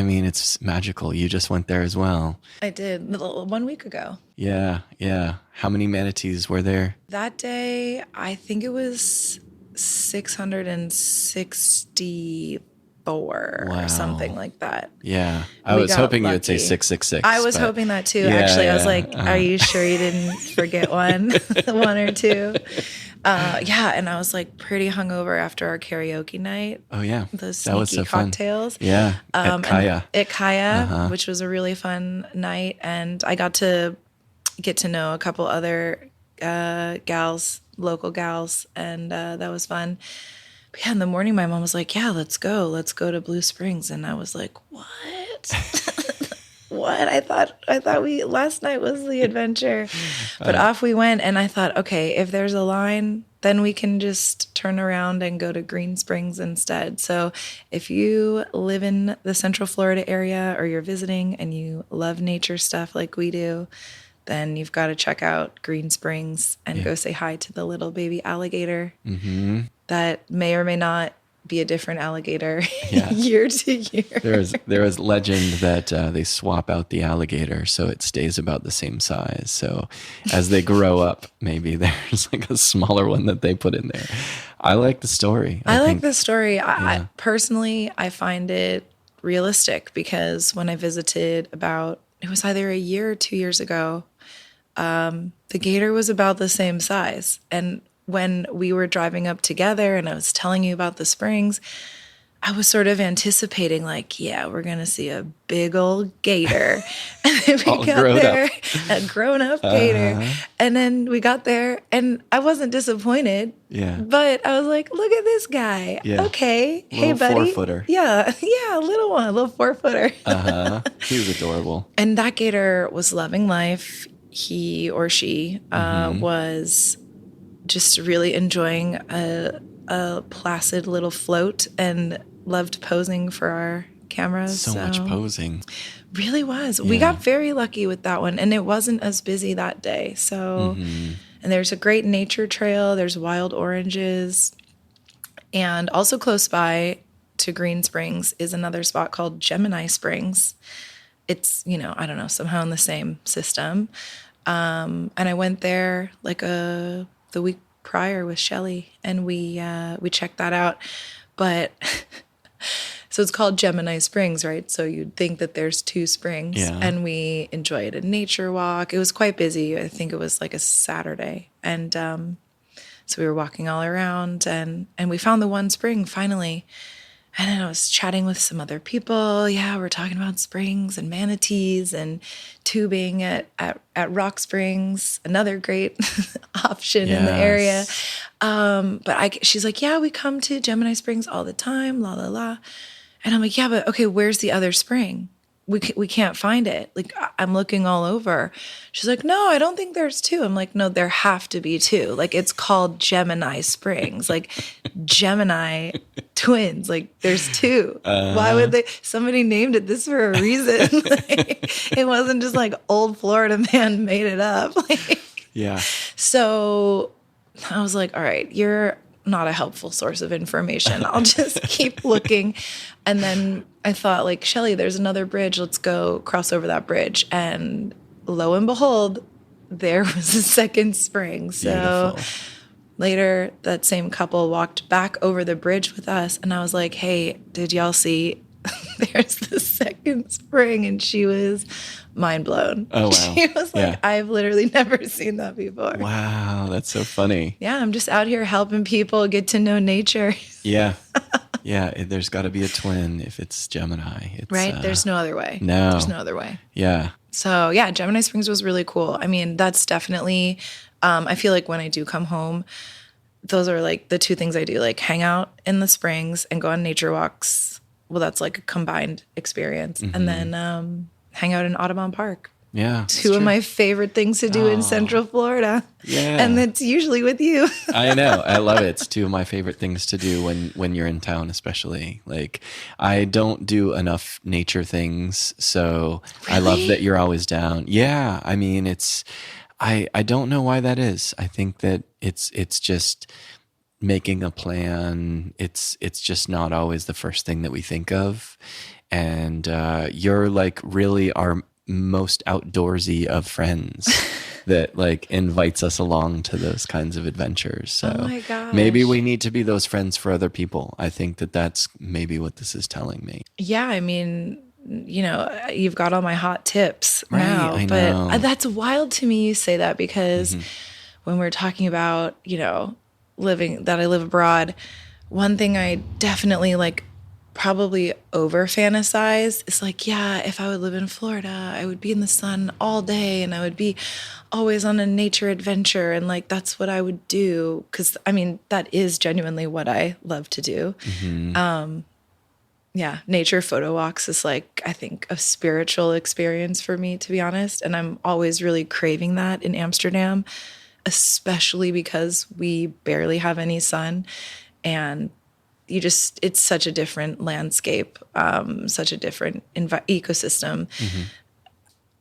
Speaker 1: mean, it's magical. You just went there as well.
Speaker 2: I did 1 week ago.
Speaker 1: Yeah, yeah. How many manatees were there?
Speaker 2: That day, I think it was 664
Speaker 1: Wow.
Speaker 2: or something like that.
Speaker 1: Yeah. I
Speaker 2: We
Speaker 1: was
Speaker 2: got
Speaker 1: hoping you would say
Speaker 2: lucky.
Speaker 1: 666.
Speaker 2: I was
Speaker 1: but-
Speaker 2: hoping that too.
Speaker 1: Yeah,
Speaker 2: Actually, I was
Speaker 1: yeah,
Speaker 2: like, are you sure you didn't forget one? One or two? Yeah, and I was like pretty hungover after our karaoke night.
Speaker 1: Oh, yeah.
Speaker 2: Those
Speaker 1: That was
Speaker 2: sneaky
Speaker 1: so fun.
Speaker 2: cocktails.
Speaker 1: Yeah. At
Speaker 2: And
Speaker 1: Kaya.
Speaker 2: At Kaya, which was a really fun night. And I got to get to know a couple other gals, local gals, and that was fun. But yeah, in the morning, my mom was like, yeah, let's go to Blue Springs. And I was like, what? What? I thought last night was the adventure. But off we went, and I thought, okay, if there's a line, then we can just turn around and go to Green Springs instead. So if you live in the Central Florida area or you're visiting and you love nature stuff like we do, then you've got to check out Green Springs and go say hi to the little baby alligator that may or may not be a different alligator year to year.
Speaker 1: There is legend that they swap out the alligator so it stays about the same size. So as they grow up, maybe there's like a smaller one that they put in there. I like the story.
Speaker 2: I like the story. I personally, I find it realistic because when I visited it was either a year or 2 years ago, the gator was about the same size. And when we were driving up together and I was telling you about the springs, I was sort of anticipating like, yeah, we're going to see a big old gator. And then we got there, a grown up gator. And then we got there and I wasn't disappointed.
Speaker 1: Yeah.
Speaker 2: But I was like, look at this guy.
Speaker 1: Yeah.
Speaker 2: Okay.
Speaker 1: Little
Speaker 2: Hey, buddy.
Speaker 1: 4-footer.
Speaker 2: Yeah. Yeah. A little one, a little 4-footer.
Speaker 1: He was adorable.
Speaker 2: And that gator was loving life. He or she was just really enjoying a placid little float and loved posing for our cameras.
Speaker 1: So much posing.
Speaker 2: Really was. We got very lucky with that one, and it wasn't as busy that day. So, and there's a great nature trail. There's wild oranges. And also close by to Green Springs is another spot called Gemini Springs. It's, I don't know, somehow in the same system. And I went there like the week prior with Shelly, and we checked that out. But so it's called Gemini Springs, right? So you'd think that there's 2 springs, and we enjoyed a nature walk. It was quite busy. I think it was like a Saturday, and so we were walking all around, and we found the one spring finally. And then I was chatting with some other people. Yeah, we're talking about springs and manatees and tubing at Rock Springs, another great option in the area. But she's like, yeah, we come to Gemini Springs all the time, la, la, la. And I'm like, yeah, but okay, where's the other spring? We can't find it. Like, I'm looking all over. She's like, no, I don't think there's 2. I'm like, no, there have to be 2. Like, it's called Gemini Springs. Like, Gemini twins. Like, there's 2. Why would somebody named it this for a reason. Like, it wasn't just like old Florida man made it up. Like,
Speaker 1: Yeah.
Speaker 2: So I was like, all right, you're not a helpful source of information. I'll just keep looking. And then I thought, like, Shelly, there's another bridge. Let's go cross over that bridge. And lo and behold, there was a second spring. So
Speaker 1: Beautiful.
Speaker 2: Later, that same couple walked back over the bridge with us. And I was like, hey, did y'all see there's the second spring? And she was mind blown.
Speaker 1: Oh, wow.
Speaker 2: She was like, I've literally never seen that before.
Speaker 1: Wow, that's so funny.
Speaker 2: Yeah, I'm just out here helping people get to know nature.
Speaker 1: Yeah. Yeah, there's got to be a twin if it's Gemini. It's,
Speaker 2: right? There's no other way.
Speaker 1: No.
Speaker 2: There's no other way.
Speaker 1: Yeah.
Speaker 2: So, yeah, Gemini Springs was really cool. I mean, that's definitely, I feel like when I do come home, those are like the 2 things I do, like hang out in the springs and go on nature walks. Well, that's like a combined experience. And then hang out in Audubon Park.
Speaker 1: Yeah.
Speaker 2: Two of my favorite things to do in Central Florida.
Speaker 1: Yeah.
Speaker 2: And that's usually with you.
Speaker 1: I know. I love it. It's two of my favorite things to do when you're in town, especially. Like, I don't do enough nature things, so I love that you're always down. Yeah. I mean, I don't know why that is. I think that it's just making a plan. It's just not always the first thing that we think of. And you're like really our most outdoorsy of friends that like invites us along to those kinds of adventures. So
Speaker 2: oh my gosh.
Speaker 1: maybe we need to be those friends for other people. I think that's maybe what this is telling me.
Speaker 2: Yeah, I mean, you've got all my hot tips
Speaker 1: Right,
Speaker 2: now,
Speaker 1: I know.
Speaker 2: but that's wild to me you say that because when we're talking about, I live abroad, one thing I definitely like probably over fantasize is like, yeah, if I would live in Florida, I would be in the sun all day and I would be always on a nature adventure. And like, that's what I would do. Cause I mean, that is genuinely what I love to do. Yeah. Nature photo walks is like, I think a spiritual experience for me, to be honest. And I'm always really craving that in Amsterdam, especially because we barely have any sun and it's such a different landscape, such a different ecosystem.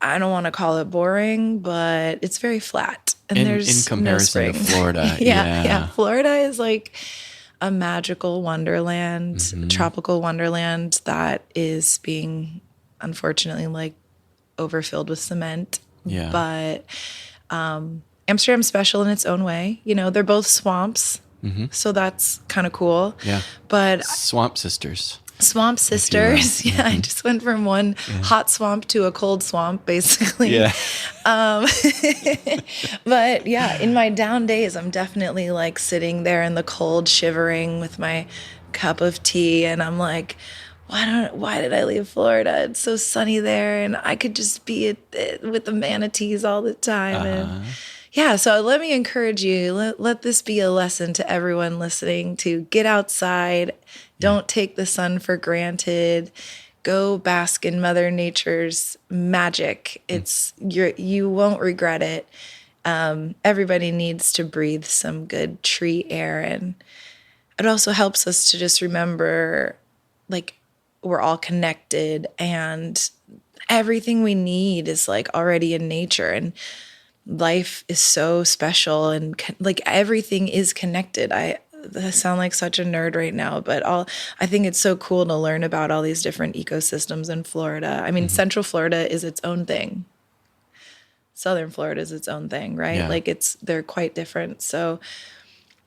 Speaker 2: I don't want to call it boring, but it's very flat. And there's
Speaker 1: in comparison to Florida.
Speaker 2: yeah. Florida is like a magical wonderland, tropical wonderland that is being, unfortunately, like overfilled with cement.
Speaker 1: Yeah.
Speaker 2: But Amsterdam's special in its own way. They're both swamps. So that's kind of cool.
Speaker 1: Yeah.
Speaker 2: But
Speaker 1: Swamp Sisters.
Speaker 2: Swamp Sisters. Yeah. I just went from one hot swamp to a cold swamp, basically.
Speaker 1: Yeah.
Speaker 2: But yeah, in my down days, I'm definitely like sitting there in the cold, shivering with my cup of tea. And I'm like, why did I leave Florida? It's so sunny there. And I could just be with the manatees all the time. And yeah, so let me encourage you. Let this be a lesson to everyone listening to get outside. Don't take the sun for granted. Go bask in Mother Nature's magic. You won't regret it. Everybody needs to breathe some good tree air, and it also helps us to just remember, like, we're all connected, and everything we need is like already in nature, and life is so special, and like everything is connected. I sound like such a nerd right now, but I think it's so cool to learn about all these different ecosystems in Florida. I mean, Central Florida is its own thing. Southern Florida is its own thing, right?
Speaker 1: Yeah.
Speaker 2: Like they're quite different. So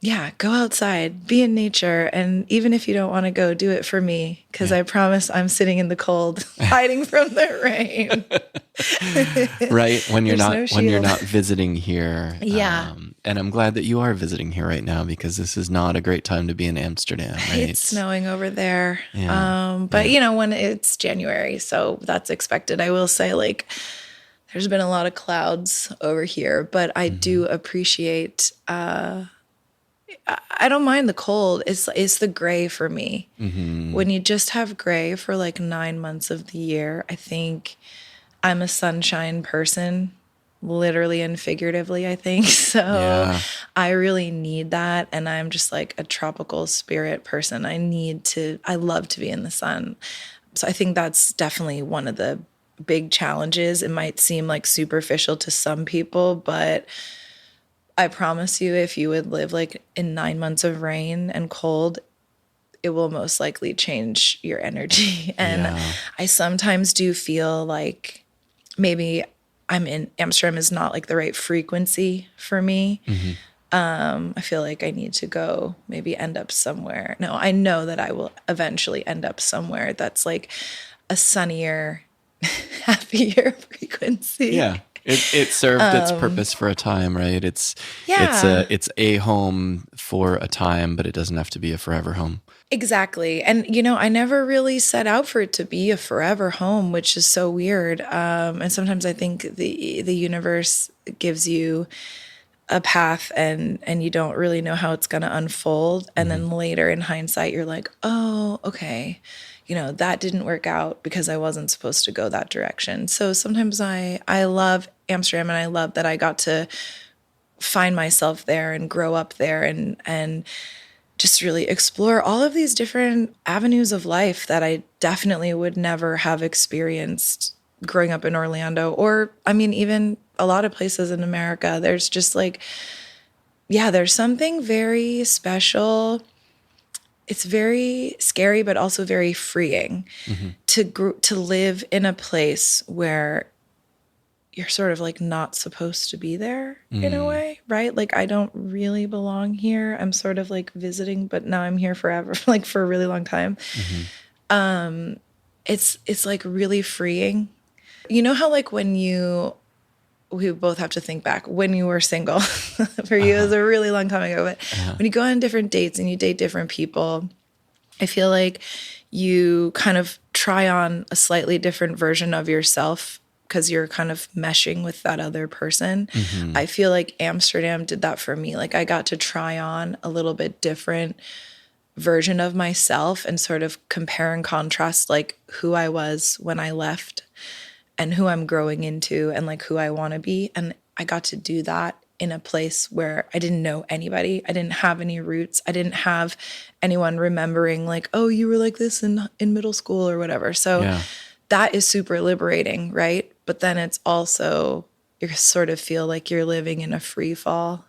Speaker 2: yeah, go outside, be in nature. And even if you don't want to go, do it for me. Because I promise I'm sitting in the cold, hiding from the rain.
Speaker 1: Right. When you're
Speaker 2: There's no
Speaker 1: not visiting here.
Speaker 2: Yeah.
Speaker 1: And I'm glad that you are visiting here right now, because this is not a great time to be in Amsterdam. Right?
Speaker 2: It's snowing over there.
Speaker 1: Yeah.
Speaker 2: But when it's January, so that's expected. I will say, like, there's been a lot of clouds over here, but I do appreciate, I don't mind the cold. It's the gray for me. When you just have gray for like 9 months of the year, I think I'm a sunshine person, literally and figuratively, I think. So I really need that. And I'm just like a tropical spirit person. I love to be in the sun. So I think that's definitely one of the big challenges. It might seem like superficial to some people, but I promise you, if you would live like in 9 months of rain and cold, it will most likely change your energy. And I sometimes do feel like maybe I'm in Amsterdam is not like the right frequency for me. I feel like I need to go maybe end up somewhere. No, I know that I will eventually end up somewhere that's like a sunnier, happier frequency.
Speaker 1: Yeah. It served its purpose for a time, right? It's a home for a time, but it doesn't have to be a forever home.
Speaker 2: Exactly. And, I never really set out for it to be a forever home, which is so weird. And sometimes I think the universe gives you a path and you don't really know how it's going to unfold. And then later in hindsight, you're like, oh, okay. that didn't work out because I wasn't supposed to go that direction. So sometimes I love Amsterdam, and I love that I got to find myself there and grow up there and just really explore all of these different avenues of life that I definitely would never have experienced growing up in Orlando, or I mean, even a lot of places in America. There's just like, there's something very special. It's very scary, but also very freeing to live in a place where you're sort of like not supposed to be there in a way, right? Like I don't really belong here. I'm sort of like visiting, but now I'm here forever, like for a really long time. It's like really freeing. You know how like we both have to think back when you were single for you, it was a really long time ago, but when you go on different dates and you date different people, I feel like you kind of try on a slightly different version of yourself because you're kind of meshing with that other person. I feel like Amsterdam did that for me. Like I got to try on a little bit different version of myself and sort of compare and contrast like who I was when I left and who I'm growing into and like who I want to be. And I got to do that in a place where I didn't know anybody. I didn't have any roots. I didn't have anyone remembering like, oh, you were like this in middle school or whatever. So that is super liberating, right? But then it's also, you sort of feel like you're living in a free fall.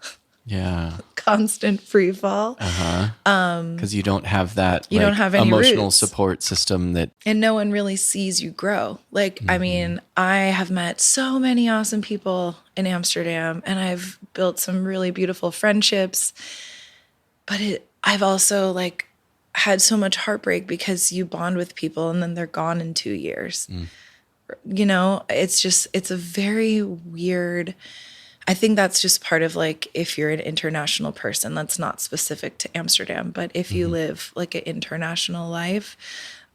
Speaker 1: Yeah.
Speaker 2: Constant free fall.
Speaker 1: Because you don't have that
Speaker 2: you don't have any
Speaker 1: emotional
Speaker 2: roots.
Speaker 1: support system that.
Speaker 2: And no one really sees you grow. Like, I mean, I have met so many awesome people in Amsterdam and I've built some really beautiful friendships. But I've also like had so much heartbreak because you bond with people and then they're gone in 2 years. It's a very weird, I think that's just part of like, if you're an international person, that's not specific to Amsterdam, but if you live like an international life,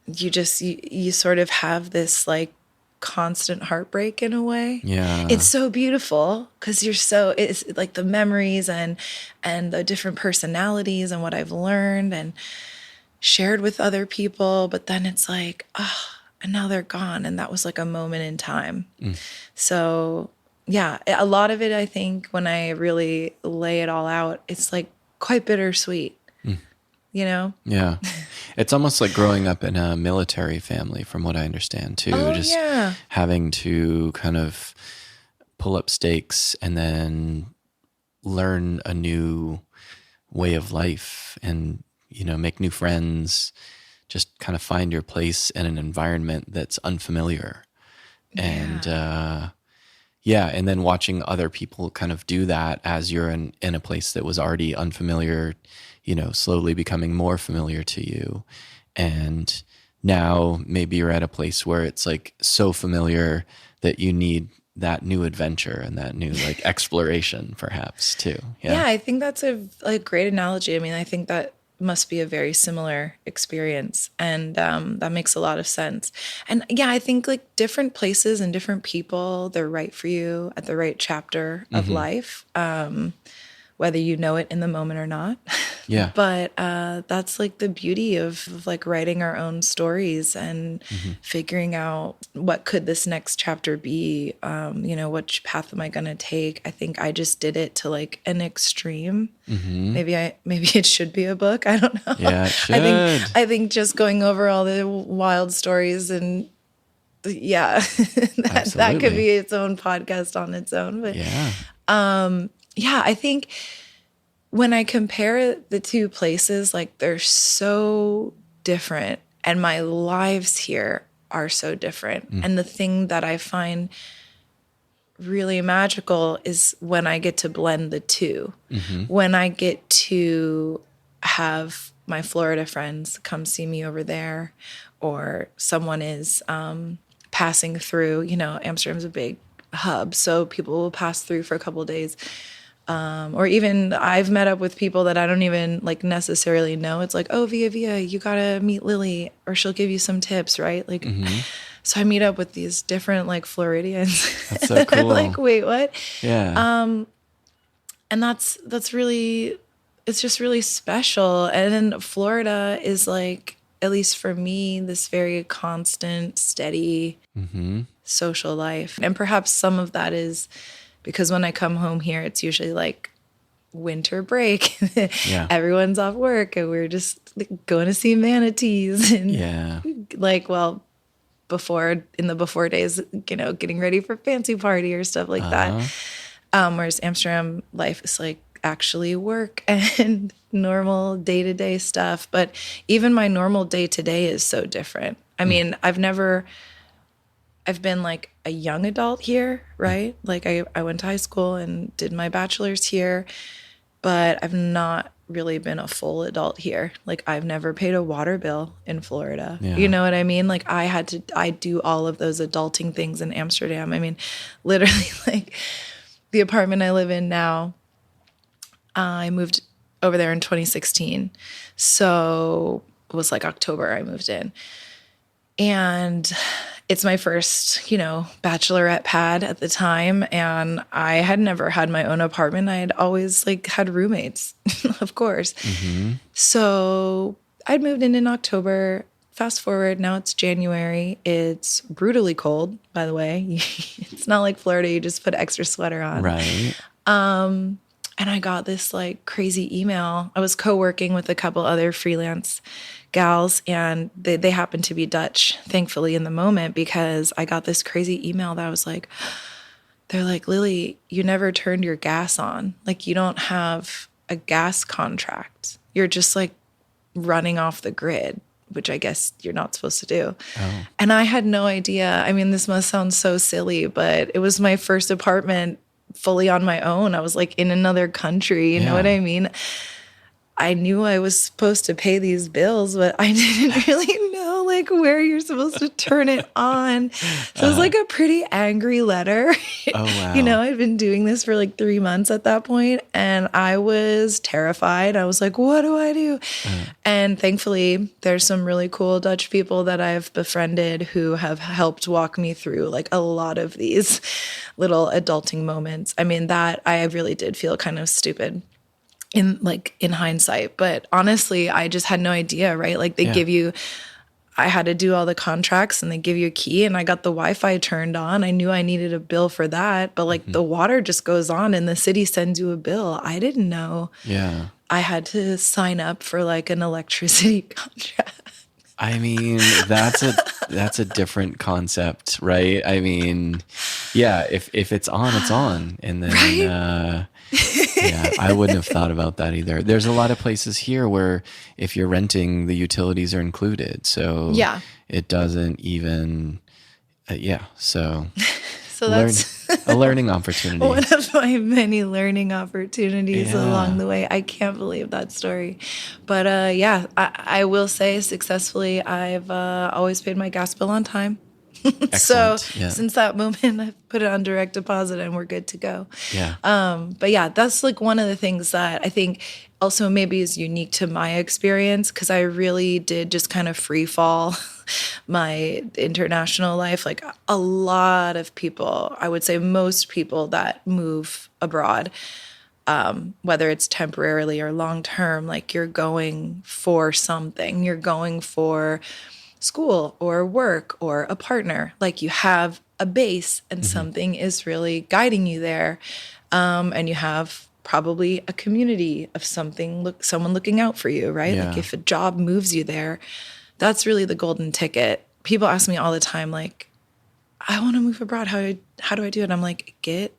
Speaker 2: you sort of have this like constant heartbreak in a way.
Speaker 1: Yeah.
Speaker 2: It's so beautiful because it's like the memories and the different personalities and what I've learned and shared with other people, but then it's like, and now they're gone. And that was like a moment in time. So yeah, a lot of it, I think when I really lay it all out, it's like quite bittersweet,
Speaker 1: Yeah. It's almost like growing up in a military family from what I understand too. Having to kind of pull up stakes and then learn a new way of life and, make new friends, just kind of find your place in an environment that's unfamiliar. And, and then watching other people kind of do that as you're in a place that was already unfamiliar, slowly becoming more familiar to you. And now maybe you're at a place where it's like so familiar that you need that new adventure and that new like exploration perhaps too.
Speaker 2: Yeah, I think that's a great analogy. I mean, I think that must be a very similar experience. And that makes a lot of sense. And yeah, I think like different places and different people, they're right for you at the right chapter of life, whether you know it in the moment or not.
Speaker 1: Yeah.
Speaker 2: But that's like the beauty of like writing our own stories and figuring out what could this next chapter be, which path am I going to take? I think I just did it to like an extreme. Maybe it should be a book. I don't know.
Speaker 1: Yeah, it should.
Speaker 2: I think just going over all the wild stories and that could be its own podcast on its own. But I think when I compare the two places, like they're so different and my lives here are so different. And the thing that I find really magical is when I get to blend the two, when I get to have my Florida friends come see me over there, or someone is passing through, Amsterdam's a big hub, so people will pass through for a couple of days. Or even I've met up with people that I don't even like necessarily know. It's like, oh, Via, you gotta meet Lily or she'll give you some tips, right? Like, so I meet up with these different like Floridians.
Speaker 1: That's so cool.
Speaker 2: I'm like, wait, what?
Speaker 1: Yeah.
Speaker 2: And that's really, it's just really special. And then Florida is like, at least for me, this very constant, steady social life. And perhaps some of that is because when I come home here, it's usually like winter break.
Speaker 1: Yeah.
Speaker 2: Everyone's off work and we're just going to see manatees and like, well, in the before days, you know, getting ready for fancy party or stuff like that. Whereas Amsterdam life is like actually work and normal day-to-day stuff. But even my normal day-to-day is so different. I mean, I've been like a young adult here, right? Like I went to high school and did my bachelor's here, but I've not really been a full adult here. Like I've never paid a water bill in Florida.
Speaker 1: Yeah.
Speaker 2: You know what I mean? Like I do all of those adulting things in Amsterdam. I mean, literally like the apartment I live in now, I moved over there in 2016. So it was like October I moved in. And it's my first, you know, bachelorette pad at the time. And I had never had my own apartment. I had always like had roommates, of course. So I'd moved in October. Fast forward, now it's January. It's brutally cold, by the way. It's not like Florida, you just put extra sweater on.
Speaker 1: Right.
Speaker 2: And I got this like crazy email. I was co-working with a couple other freelance gals, and they happened to be Dutch, thankfully, in the moment, because I got this crazy email that was like, they're like, Lily, you never turned your gas on. Like, you don't have a gas contract. You're just like running off the grid, which I guess you're not supposed to do. Oh. And I had no idea. I mean, this must sound so silly, but it was my first apartment fully on my own. I was like in another country, you know what I mean? I knew I was supposed to pay these bills, but I didn't really know like where you're supposed to turn it on. So it was like a pretty angry letter.
Speaker 1: Oh, wow.
Speaker 2: You know, I'd been doing this for like 3 months at that point, and I was terrified. I was like, what do I do? And thankfully, there's some really cool Dutch people that I've befriended who have helped walk me through like a lot of these little adulting moments. I mean, that I really did feel kind of stupid in hindsight, but honestly, I just had no idea, right? Like they give you, I had to do all the contracts and they give you a key, and I got the Wi-Fi turned on. I knew I needed a bill for that, but like the water just goes on and the city sends you a bill. I didn't know. Yeah. I had to sign up for like an electricity contract.
Speaker 1: I mean, that's a different concept, right? I mean, yeah, if it's on, it's on. And then
Speaker 2: right?
Speaker 1: Yeah, I wouldn't have thought about that either. There's a lot of places here where if you're renting, the utilities are included. So it doesn't even, so
Speaker 2: that's
Speaker 1: a learning opportunity.
Speaker 2: One of my many learning opportunities along the way. I can't believe that story. But I will say successfully, I've always paid my gas bill on time. So since that moment, I've put it on direct deposit and we're good to go. Yeah. But yeah, that's like one of the things that I think also maybe is unique to my experience, because I really did just kind of free fall my international life. Like a lot of people, I would say most people that move abroad, whether it's temporarily or long term, like you're going for something. You're going for school or work or a partner. Like you have a base and something is really guiding you there. And you have probably a community of someone looking out for you, right? Like if a job moves you there, that's really the golden ticket. People ask me all the time, like, I want to move abroad. How do I do it? I'm like, get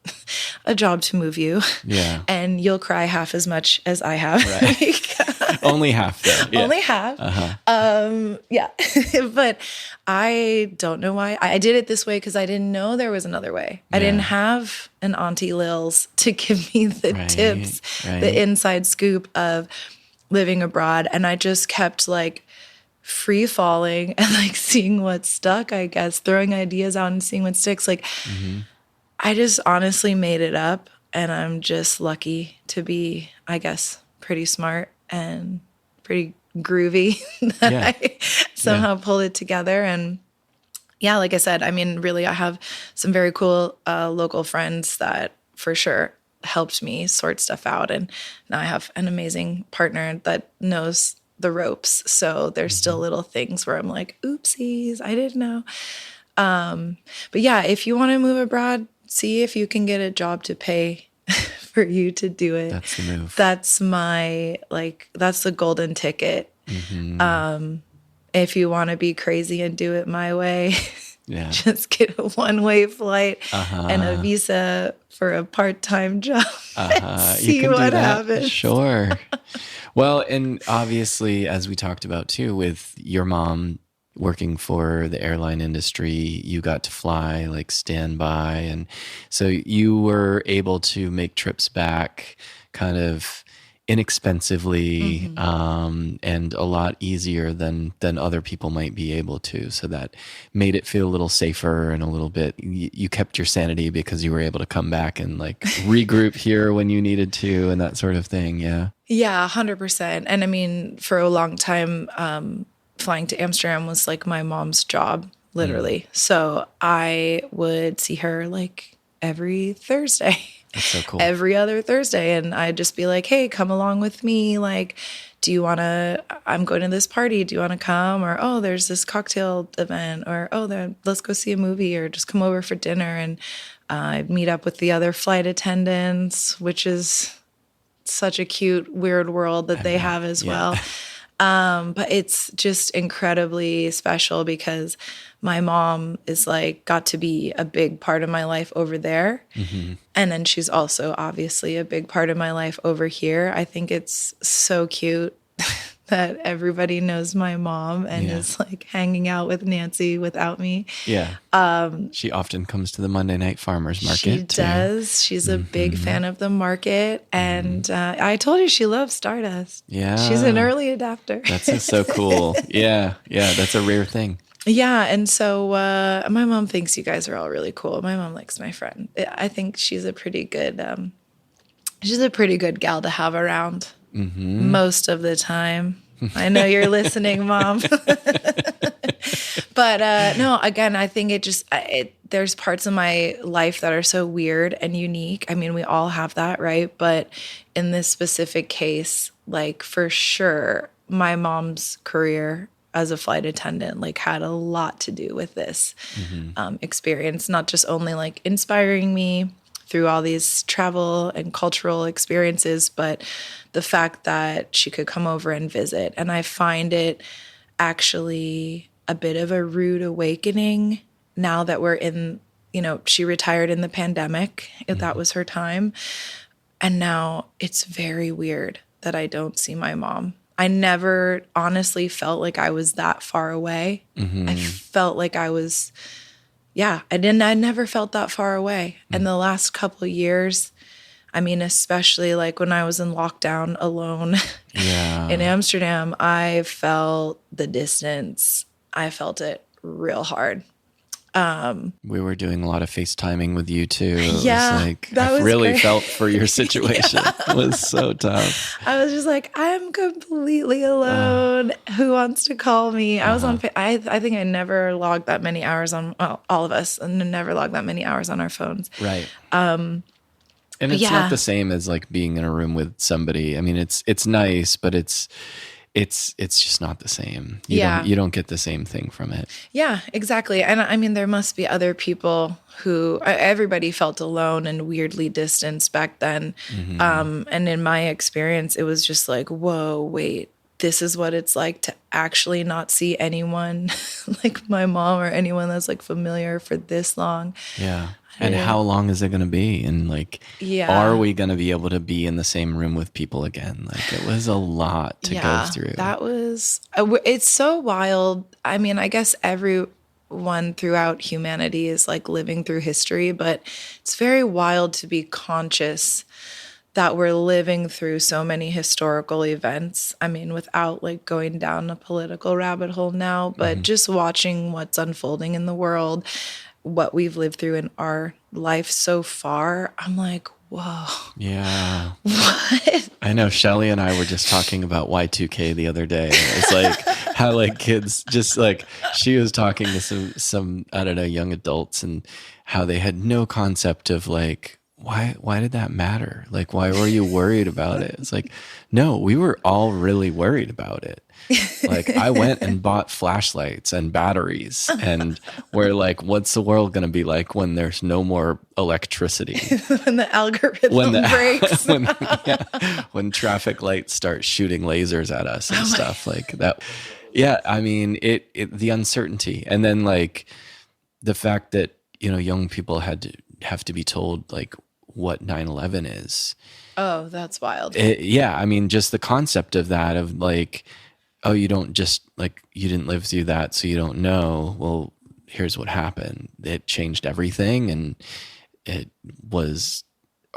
Speaker 2: a job to move you. Yeah. And you'll cry half as much as I have.
Speaker 1: Right. Only half though. Yeah.
Speaker 2: Only half. Yeah. But I don't know why. I did it this way because I didn't know there was another way. I didn't have an Auntie Lils to give me the tips, the inside scoop of living abroad. And I just kept like free falling and like seeing what stuck, I guess, throwing ideas out and seeing what sticks. Like I just honestly made it up, and I'm just lucky to be, I guess, pretty smart and pretty groovy that I somehow pulled it together. And yeah, like I said, I mean, really, I have some very cool local friends that for sure helped me sort stuff out. And now I have an amazing partner that knows the ropes. So there's still little things where I'm like, oopsies, I didn't know. But yeah, if you want to move abroad, see if you can get a job to pay for you to do it.
Speaker 1: That's the move.
Speaker 2: That's that's the golden ticket. If you want to be crazy and do it my way, just get a one-way flight and a visa for a part-time job and see what happens.
Speaker 1: Sure. Well, and obviously, as we talked about too, with your mom working for the airline industry, you got to fly like standby. And so you were able to make trips back kind of inexpensively and a lot easier than other people might be able to. So that made it feel a little safer and a little bit, you kept your sanity because you were able to come back and like regroup here when you needed to and that sort of thing. Yeah.
Speaker 2: Yeah, 100%. And I mean, for a long time, flying to Amsterdam was like my mom's job, literally. So I would see her like every Thursday.
Speaker 1: That's so cool.
Speaker 2: Every other Thursday. And I'd just be like, hey, come along with me. Like, I'm going to this party. Do you want to come? Or, oh, there's this cocktail event. Or, oh, let's go see a movie. Or just come over for dinner. And I'd meet up with the other flight attendants, which is such a cute, weird world that they have as well. But it's just incredibly special because my mom is like got to be a big part of my life over there. And then she's also obviously a big part of my life over here. I think it's so cute that everybody knows my mom and is like hanging out with Nancy without me.
Speaker 1: Yeah. She often comes to the Monday night farmers market.
Speaker 2: She does. She's a big fan of the market. And I told you she loves Stardust.
Speaker 1: Yeah.
Speaker 2: She's an early adapter.
Speaker 1: That's so cool. Yeah. That's a rare thing.
Speaker 2: Yeah. And so my mom thinks you guys are all really cool. My mom likes my friend. I think she's a pretty good gal to have around most of the time. I know you're listening, Mom. But no, again, I think there's parts of my life that are so weird and unique. I mean, we all have that, right? But in this specific case, like for sure, my mom's career as a flight attendant like had a lot to do with this experience, not just only like inspiring me through all these travel and cultural experiences, but the fact that she could come over and visit. And I find it actually a bit of a rude awakening now that we're in, she retired in the pandemic. That was her time. And now it's very weird that I don't see my mom. I never honestly felt like I was that far away. I felt like I was, I never felt that far away. And the last couple of years, I mean, especially like when I was in lockdown alone in Amsterdam, I felt the distance. I felt it real hard.
Speaker 1: We were doing a lot of FaceTiming with you too.
Speaker 2: I
Speaker 1: really
Speaker 2: great.
Speaker 1: felt for your situation. It was so tough.
Speaker 2: I was just like, I'm completely alone. Who wants to call me? I was on. I think I never logged that many hours on. Well, all of us, and never logged that many hours on our phones.
Speaker 1: Right. And it's not the same as like being in a room with somebody. I mean, it's nice, but it's just not the same. You don't get the same thing from it. Yeah,
Speaker 2: exactly. And I mean, there must be other people who everybody felt alone and weirdly distanced back then. And in my experience, it was just like, whoa, wait, this is what it's like to actually not see anyone like my mom or anyone that's like familiar for this long.
Speaker 1: Yeah. And how long is it going to be? And like, are we going to be able to be in the same room with people again? Like, it was a lot to go through.
Speaker 2: It's so wild. I mean, I guess everyone throughout humanity is like living through history, but it's very wild to be conscious that we're living through so many historical events. I mean, without like going down a political rabbit hole now, but just watching what's unfolding in the world, what we've lived through in our life so far, I'm like, whoa.
Speaker 1: Yeah.
Speaker 2: What?
Speaker 1: I know Shelly and I were just talking about Y2K the other day. It's like how like kids just like, she was talking to some, I don't know, young adults and how they had no concept of like why did that matter? Like, why were you worried about it? It's like, no, we were all really worried about it. Like, I went and bought flashlights and batteries, and we're like, what's the world going to be like when there's no more electricity?
Speaker 2: When the algorithm breaks.
Speaker 1: When traffic lights start shooting lasers at us and stuff like that. Yeah, I mean, the uncertainty. And then like the fact that, young people have to be told like what 9/11 is.
Speaker 2: Oh, that's wild.
Speaker 1: I mean, just the concept of that, of like, oh, you don't just like, you didn't live through that, so you don't know. Well, here's what happened. It changed everything, and it was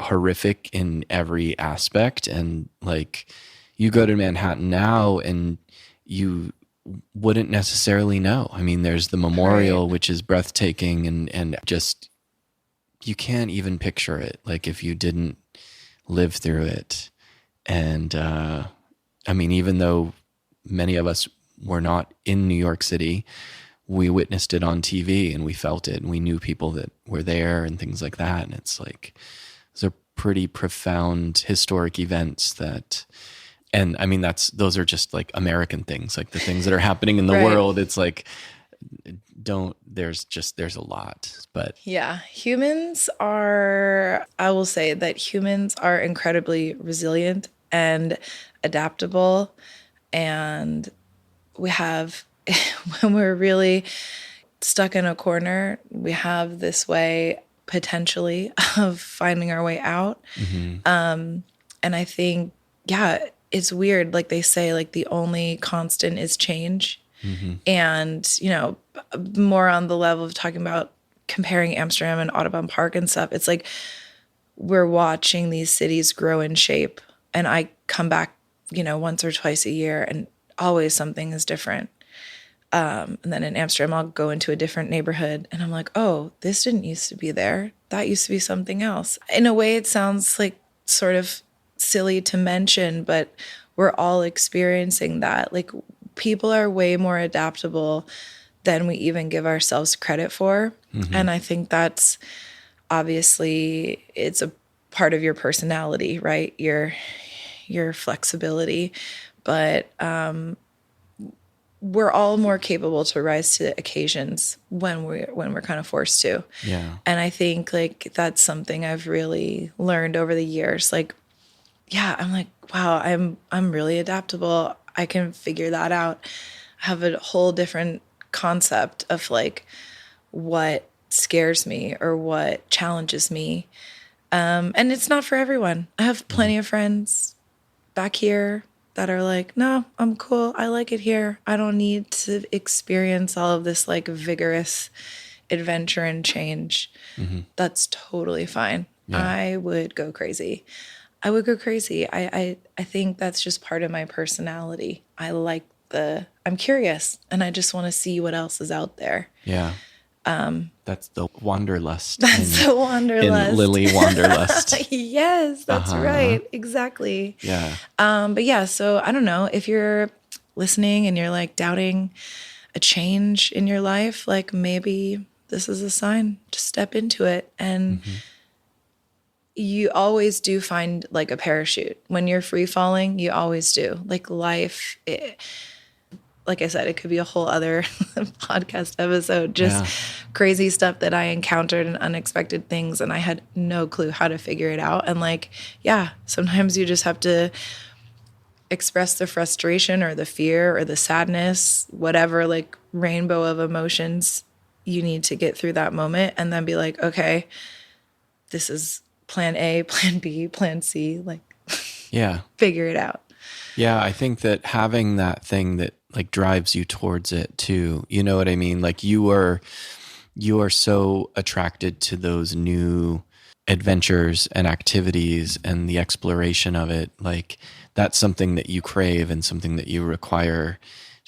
Speaker 1: horrific in every aspect. And like, you go to Manhattan now and you wouldn't necessarily know. I mean, there's the memorial, right, which is breathtaking, and just, you can't even picture it, like, if you didn't live through it. And I mean, even though many of us were not in New York City, we witnessed it on TV and we felt it, and we knew people that were there and things like that. And it's like, those are pretty profound historic events that, and I mean, those are just like American things, like the things that are happening in the
Speaker 2: right,
Speaker 1: world. It's like, there's a lot, but
Speaker 2: yeah, I will say that humans are incredibly resilient and adaptable. And we have, when we're really stuck in a corner, we have this way potentially of finding our way out.
Speaker 1: Mm-hmm.
Speaker 2: And I think, yeah, it's weird. Like they say, like the only constant is change. Mm-hmm. And, more on the level of talking about comparing Amsterdam and Audubon Park and stuff, it's like we're watching these cities grow in shape. And I come back, once or twice a year, and always something is different. And then in Amsterdam, I'll go into a different neighborhood and I'm like, oh, this didn't used to be there. That used to be something else. In a way, it sounds like sort of silly to mention, but we're all experiencing that. Like, people are way more adaptable than we even give ourselves credit for. Mm-hmm. And I think that's obviously, it's a part of your personality, right? Your flexibility. But we're all more capable to rise to occasions when we're kind of forced to.
Speaker 1: Yeah. And
Speaker 2: I think like that's something I've really learned over the years. Like, yeah, I'm like, wow, I'm really adaptable. I can figure that out. I have a whole different concept of like what scares me or what challenges me. And it's not for everyone. I have plenty of friends back here that are like, no, I'm cool. I like it here. I don't need to experience all of this like vigorous adventure and change. Mm-hmm. That's totally fine. Yeah. I would go crazy. I think that's just part of my personality. I'm curious and I just want to see what else is out there.
Speaker 1: Yeah. That's the wanderlust.
Speaker 2: The wanderlust.
Speaker 1: In Lily Wanderlust.
Speaker 2: Yes, that's right. Exactly.
Speaker 1: Yeah.
Speaker 2: But yeah, so I don't know if you're listening and you're like doubting a change in your life, like maybe this is a sign to step into it. And you always do find like a parachute. When you're free falling, you always do. Like life, like I said, it could be a whole other podcast episode, just crazy stuff that I encountered and unexpected things. And I had no clue how to figure it out. And like, yeah, sometimes you just have to express the frustration or the fear or the sadness, whatever like rainbow of emotions you need to get through that moment. And then be like, okay, this is plan A, plan B, plan C, like, figure it out.
Speaker 1: Yeah. I think that having that thing that like drives you towards it too, you know what I mean? Like you are so attracted to those new adventures and activities and the exploration of it. Like that's something that you crave and something that you require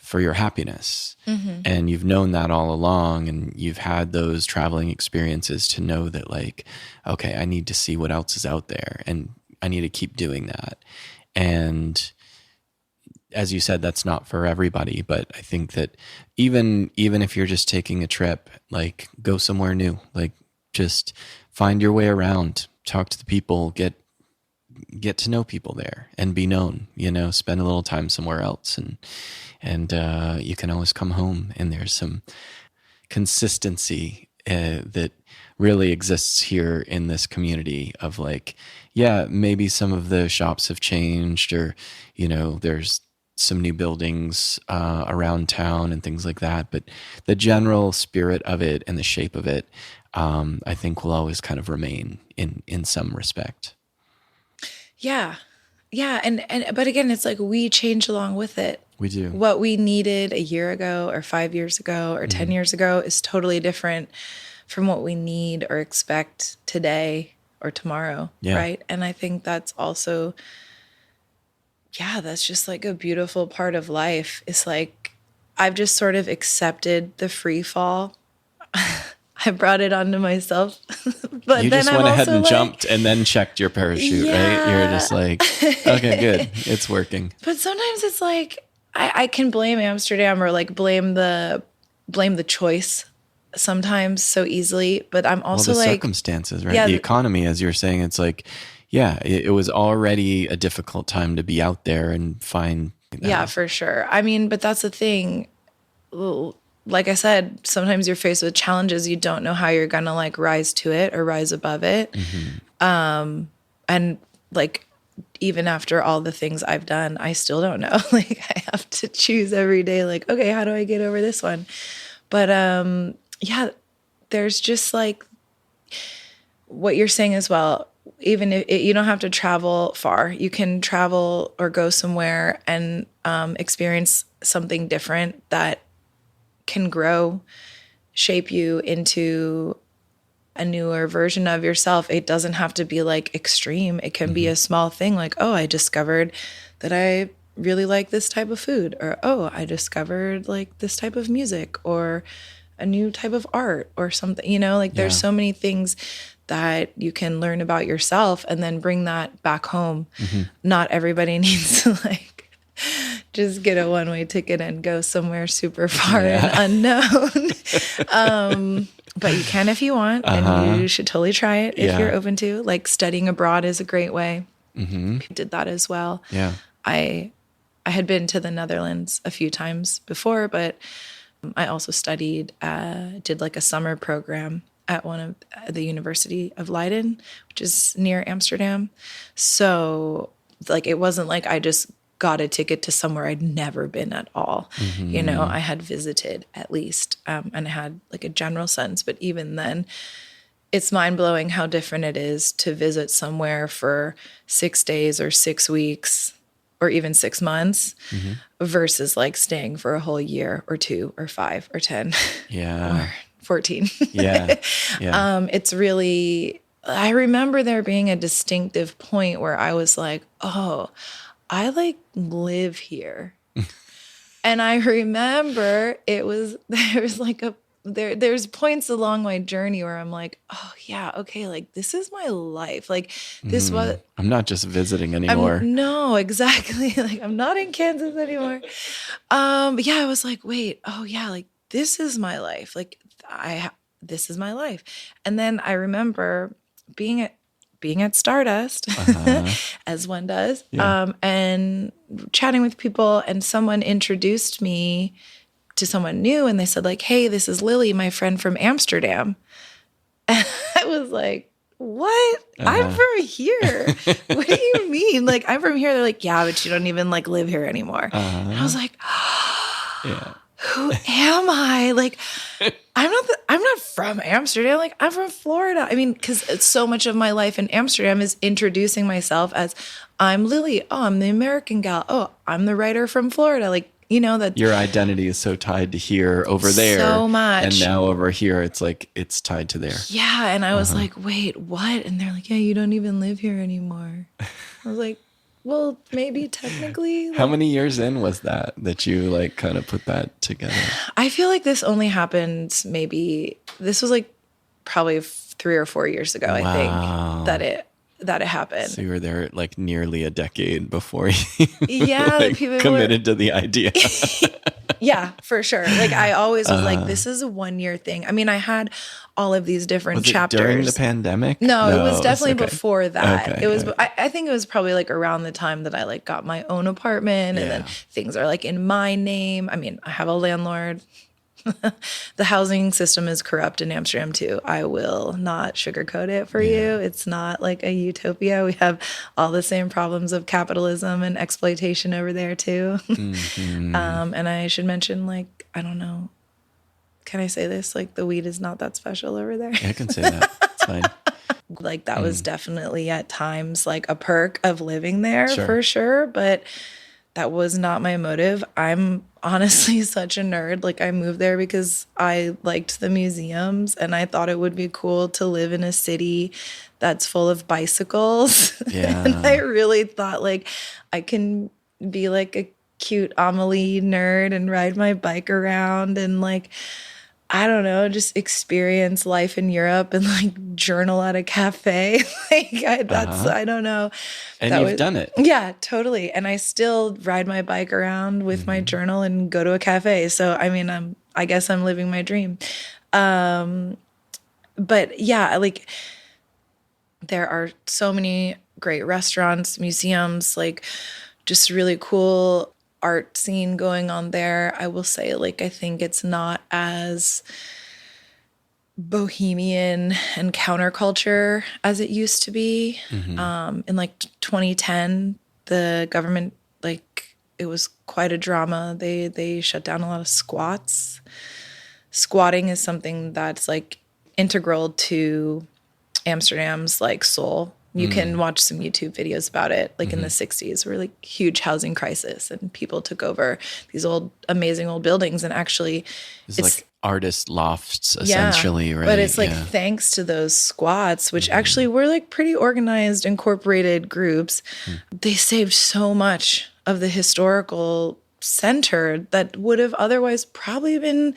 Speaker 1: for your happiness. Mm-hmm. And you've known that all along, and you've had those traveling experiences to know that like, okay, I need to see what else is out there and I need to keep doing that. And as you said, that's not for everybody, but I think that even if you're just taking a trip, like go somewhere new, like just find your way around, talk to the people, get to know people there and be known, spend a little time somewhere else. And you can always come home, and there's some consistency that really exists here in this community of like, yeah, maybe some of the shops have changed, or, there's some new buildings around town and things like that. But the general spirit of it and the shape of it, I think will always kind of remain in some respect.
Speaker 2: Yeah. Yeah. But again, it's like we change along with it.
Speaker 1: We do.
Speaker 2: What we needed a year ago or 5 years ago or 10 years ago is totally different from what we need or expect today or tomorrow.
Speaker 1: Yeah.
Speaker 2: Right. And I think that's also, that's just like a beautiful part of life. It's like, I've just sort of accepted the free fall. I brought it onto myself, but
Speaker 1: you
Speaker 2: then
Speaker 1: just went ahead and jumped and then checked your parachute, right? You're just like, okay, good. It's working.
Speaker 2: But sometimes it's like, I can blame Amsterdam or like blame the choice sometimes so easily, but I'm also
Speaker 1: the
Speaker 2: like
Speaker 1: circumstances, right? The economy, as you're saying, it's like, it was already a difficult time to be out there and find that.
Speaker 2: Yeah, for sure. I mean, but that's the thing. Like I said, sometimes you're faced with challenges. You don't know how you're going to like rise to it or rise above it. And like, even after all the things I've done, I still don't know. Like I have to choose every day, like, okay, how do I get over this one? But there's just like what you're saying as well. Even if you don't have to travel far, you can travel or go somewhere and experience something different that can grow, shape you into a newer version of yourself. It doesn't have to be like extreme. It can be a small thing like, oh, I discovered that I really like this type of food, or, oh, I discovered like this type of music or a new type of art or something, there's so many things that you can learn about yourself and then bring that back home. Not everybody needs to like just get a one-way ticket and go somewhere super far and unknown. But you can if you want, and you should totally try it if you're open to. Like studying abroad is a great way. Did that as well.
Speaker 1: Yeah.
Speaker 2: I had been to the Netherlands a few times before, but I also studied, did like a summer program at one of the University of Leiden, which is near Amsterdam. So like, it wasn't like I just got a ticket to somewhere I'd never been at all. I had visited at least, and I had like a general sense, but even then it's mind blowing how different it is to visit somewhere for 6 days or 6 weeks or even 6 months versus like staying for a whole year or 2 or 5 or 10 or 14. It's really, I remember there being a distinctive point where I was like, oh, I like live here. And I remember there's points along my journey where I'm like, oh yeah, okay, like this is my life. Like this was,
Speaker 1: I'm not just visiting anymore.
Speaker 2: No, exactly. Like I'm not in Kansas anymore. But yeah, I was like, wait, oh yeah, like this is my life. Like this is my life. And then I remember being at Stardust, as one does, and chatting with people, and someone introduced me to someone new, and they said like, hey, this is Lily, my friend from Amsterdam. And I was like, what? I'm from here. What do you mean? Like, I'm from here. They're like, yeah, but you don't even like live here anymore. And I was like, who am I? Like, I'm not from Amsterdam. Like, I'm from Florida. I mean, because so much of my life in Amsterdam is introducing myself as I'm Lily. Oh, I'm the American gal. Oh, I'm the writer from Florida. Like, that
Speaker 1: your identity is so tied to here over there.
Speaker 2: So much.
Speaker 1: And now over here, it's like, it's tied to there.
Speaker 2: Yeah. And I was like, wait, what? And they're like, yeah, you don't even live here anymore. I was like, well, maybe technically. Like,
Speaker 1: how many years in was that you like kind of put that together?
Speaker 2: I feel like this only happened this was like probably 3 or 4 years ago. I think that that it happened.
Speaker 1: So you were there like nearly a decade before you
Speaker 2: Yeah,
Speaker 1: like
Speaker 2: people
Speaker 1: committed to the idea.
Speaker 2: Yeah, for sure. Like I always was like, this is a 1-year thing. I mean, I had all of these different
Speaker 1: Was it
Speaker 2: chapters.
Speaker 1: during the pandemic?
Speaker 2: No, it was definitely
Speaker 1: okay.
Speaker 2: before that.
Speaker 1: Okay,
Speaker 2: It was,
Speaker 1: okay.
Speaker 2: I think it was probably like around the time that I like got my own apartment and then
Speaker 1: Yeah.
Speaker 2: things are like in my name. I mean, I have a landlord. The housing system is corrupt in Amsterdam too. I will not sugarcoat it for you. It's not like a utopia. We have all the same problems of capitalism and exploitation over there too. And I should mention, like, I don't know, can I say this? Like the weed is not that special over there.
Speaker 1: I can say that. It's fine.
Speaker 2: Like that was definitely at times like a perk of living there
Speaker 1: Sure.
Speaker 2: for sure. But that was not my motive. I'm honestly such a nerd. Like I moved there because I liked the museums and I thought it would be cool to live in a city that's full of bicycles.
Speaker 1: Yeah.
Speaker 2: And I really thought like I can be like a cute Amelie nerd and ride my bike around and like, I don't know, just experience life in Europe and like journal at a cafe. I don't know.
Speaker 1: And
Speaker 2: That
Speaker 1: you've done it.
Speaker 2: Yeah, totally. And I still ride my bike around with my journal and go to a cafe. So, I mean, I guess I'm living my dream. But yeah, like there are so many great restaurants, museums, like just really cool art scene going on there. I will say, like, I think it's not as bohemian and counterculture as it used to be. In like 2010, the government, like, it was quite a drama. They shut down a lot of squats. Squatting is something that's like integral to Amsterdam's like soul. You can watch some YouTube videos about it, like in the 60s, where like huge housing crisis and people took over these amazing old buildings. And actually
Speaker 1: It's like artist lofts, essentially, right?
Speaker 2: But it's like thanks to those squats, which actually were like pretty organized, incorporated groups, they saved so much of the historical center that would have otherwise probably been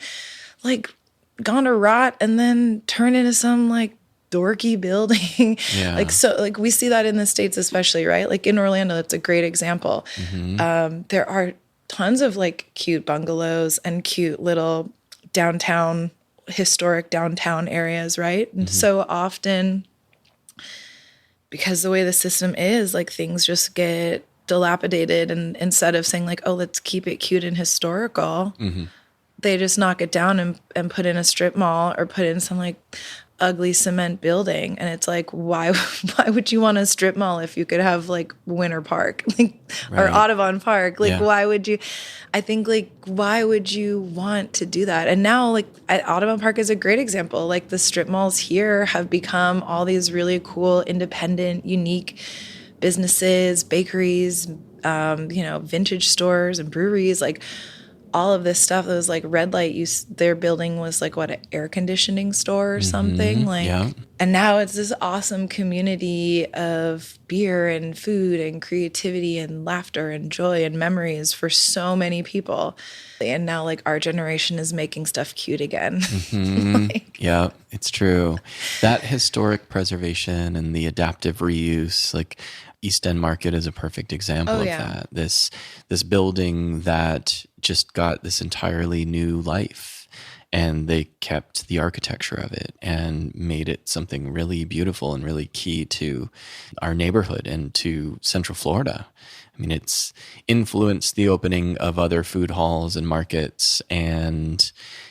Speaker 2: like gone to rot and then turned into some like dorky building. Like, so like we see that in the States, especially, right? Like in Orlando, that's a great example. There are tons of like cute bungalows and cute little downtown, historic downtown areas, right? And so often, because the way the system is, like things just get dilapidated, and instead of saying like, oh, let's keep it cute and historical, they just knock it down and put in a strip mall or put in some like ugly cement building. And it's like, why would you want a strip mall if you could have like Winter Park, like, or Audubon Park? Like, why would you? I think like, why would you want to do that? And now like Audubon Park is a great example. Like the strip malls here have become all these really cool, independent, unique businesses, bakeries, vintage stores and breweries, like all of this stuff. That was like red light their building was like what, an air conditioning store or something, like and now it's this awesome community of beer and food and creativity and laughter and joy and memories for so many people. And now like our generation is making stuff cute again.
Speaker 1: Yeah, it's true. That historic preservation and the adaptive reuse, like East End Market is a perfect example of that. This building that just got this entirely new life, and they kept the architecture of it and made it something really beautiful and really key to our neighborhood and to Central Florida. I mean, it's influenced the opening of other food halls and markets, and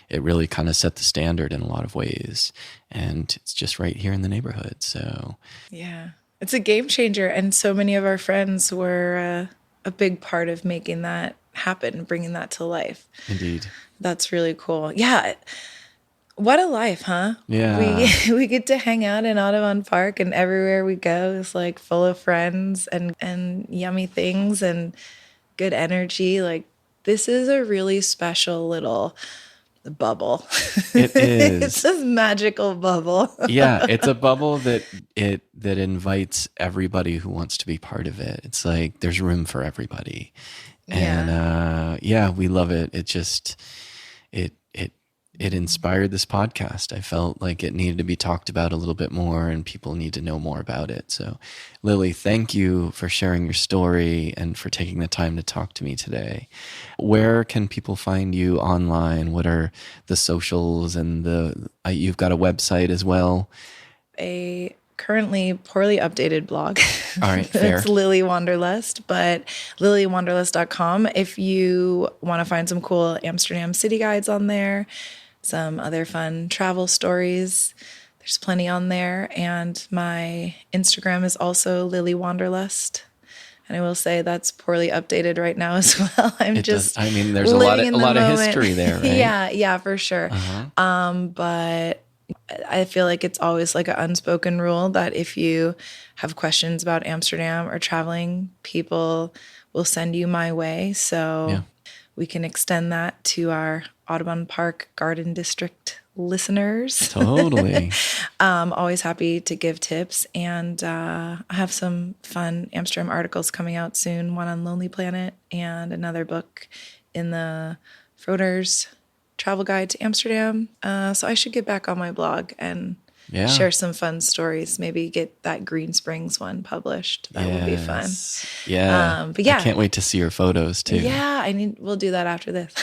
Speaker 1: it really kind of set the standard in a lot of ways. And it's just right here in the neighborhood. So
Speaker 2: yeah, it's a game changer. And so many of our friends were a big part of making that happen, bringing that to life.
Speaker 1: Indeed.
Speaker 2: That's really cool. Yeah. What a life, huh?
Speaker 1: Yeah.
Speaker 2: We get to hang out in Audubon Park, and everywhere we go is like full of friends and yummy things and good energy. Like this is a really special little bubble.
Speaker 1: It is.
Speaker 2: It's this magical bubble.
Speaker 1: Yeah, it's a bubble that invites everybody who wants to be part of it. It's like there's room for everybody. And we love it. It just it inspired this podcast. I felt like it needed to be talked about a little bit more and people need to know more about it. So, Lily, thank you for sharing your story and for taking the time to talk to me today. Where can people find you online? What are the socials and you've got a website as well?
Speaker 2: A currently poorly updated blog.
Speaker 1: All right, fair.
Speaker 2: It's Lily Wanderlust, but lilywanderlust.com. If you want to find some cool Amsterdam city guides on there, some other fun travel stories, there's plenty on there. And my Instagram is also Lily Wanderlust. And I will say that's poorly updated right now as well. There's
Speaker 1: a lot of history there, right?
Speaker 2: Yeah, for sure. But I feel like it's always like an unspoken rule that if you have questions about Amsterdam or traveling, people will send you my way. So we can extend that to our Audubon Park Garden District listeners.
Speaker 1: Totally.
Speaker 2: Always happy to give tips. And I have some fun Amsterdam articles coming out soon, one on Lonely Planet and another book in the Froder's Travel Guide to Amsterdam. So I should get back on my blog and share some fun stories. Maybe get that Green Springs one published. That would be fun.
Speaker 1: Yeah.
Speaker 2: But yeah,
Speaker 1: I can't wait to see your photos too.
Speaker 2: Yeah, we'll do that after this.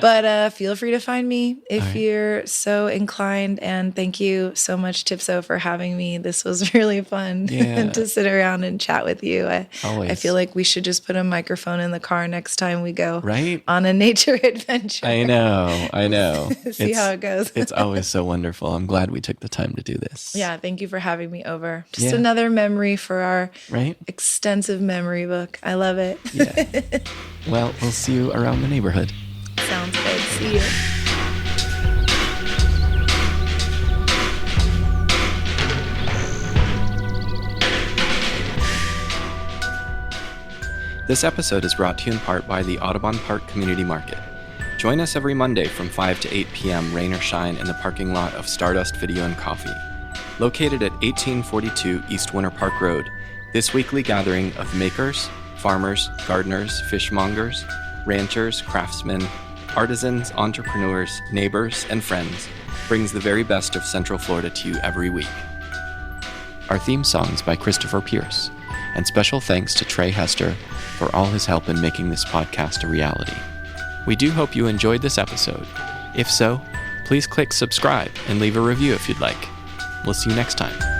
Speaker 2: But feel free to find me if you're so inclined. And thank you so much, Tipso, for having me. This was really fun to sit around and chat with you. I feel like we should just put a microphone in the car next time we go on a nature adventure.
Speaker 1: I know.
Speaker 2: See how it goes.
Speaker 1: It's always so wonderful. I'm glad we took the time to do this.
Speaker 2: Yeah, thank you for having me over. Just another memory for our extensive memory book. I love it.
Speaker 1: Yeah. Well, we'll see you around the neighborhood.
Speaker 2: Sounds good. See you.
Speaker 1: This episode is brought to you in part by the Audubon Park Community Market. Join us every Monday from 5 to 8 p.m. rain or shine in the parking lot of Stardust Video and Coffee. Located at 1842 East Winter Park Road, this weekly gathering of makers, farmers, gardeners, fishmongers, ranchers, craftsmen, artisans, entrepreneurs, neighbors, and friends brings the very best of Central Florida to you every week. Our theme song is by Christopher Pierce, and special thanks to Trey Hester for all his help in making this podcast a reality. We do hope you enjoyed this episode. If so, please click subscribe and leave a review if you'd like. We'll see you next time.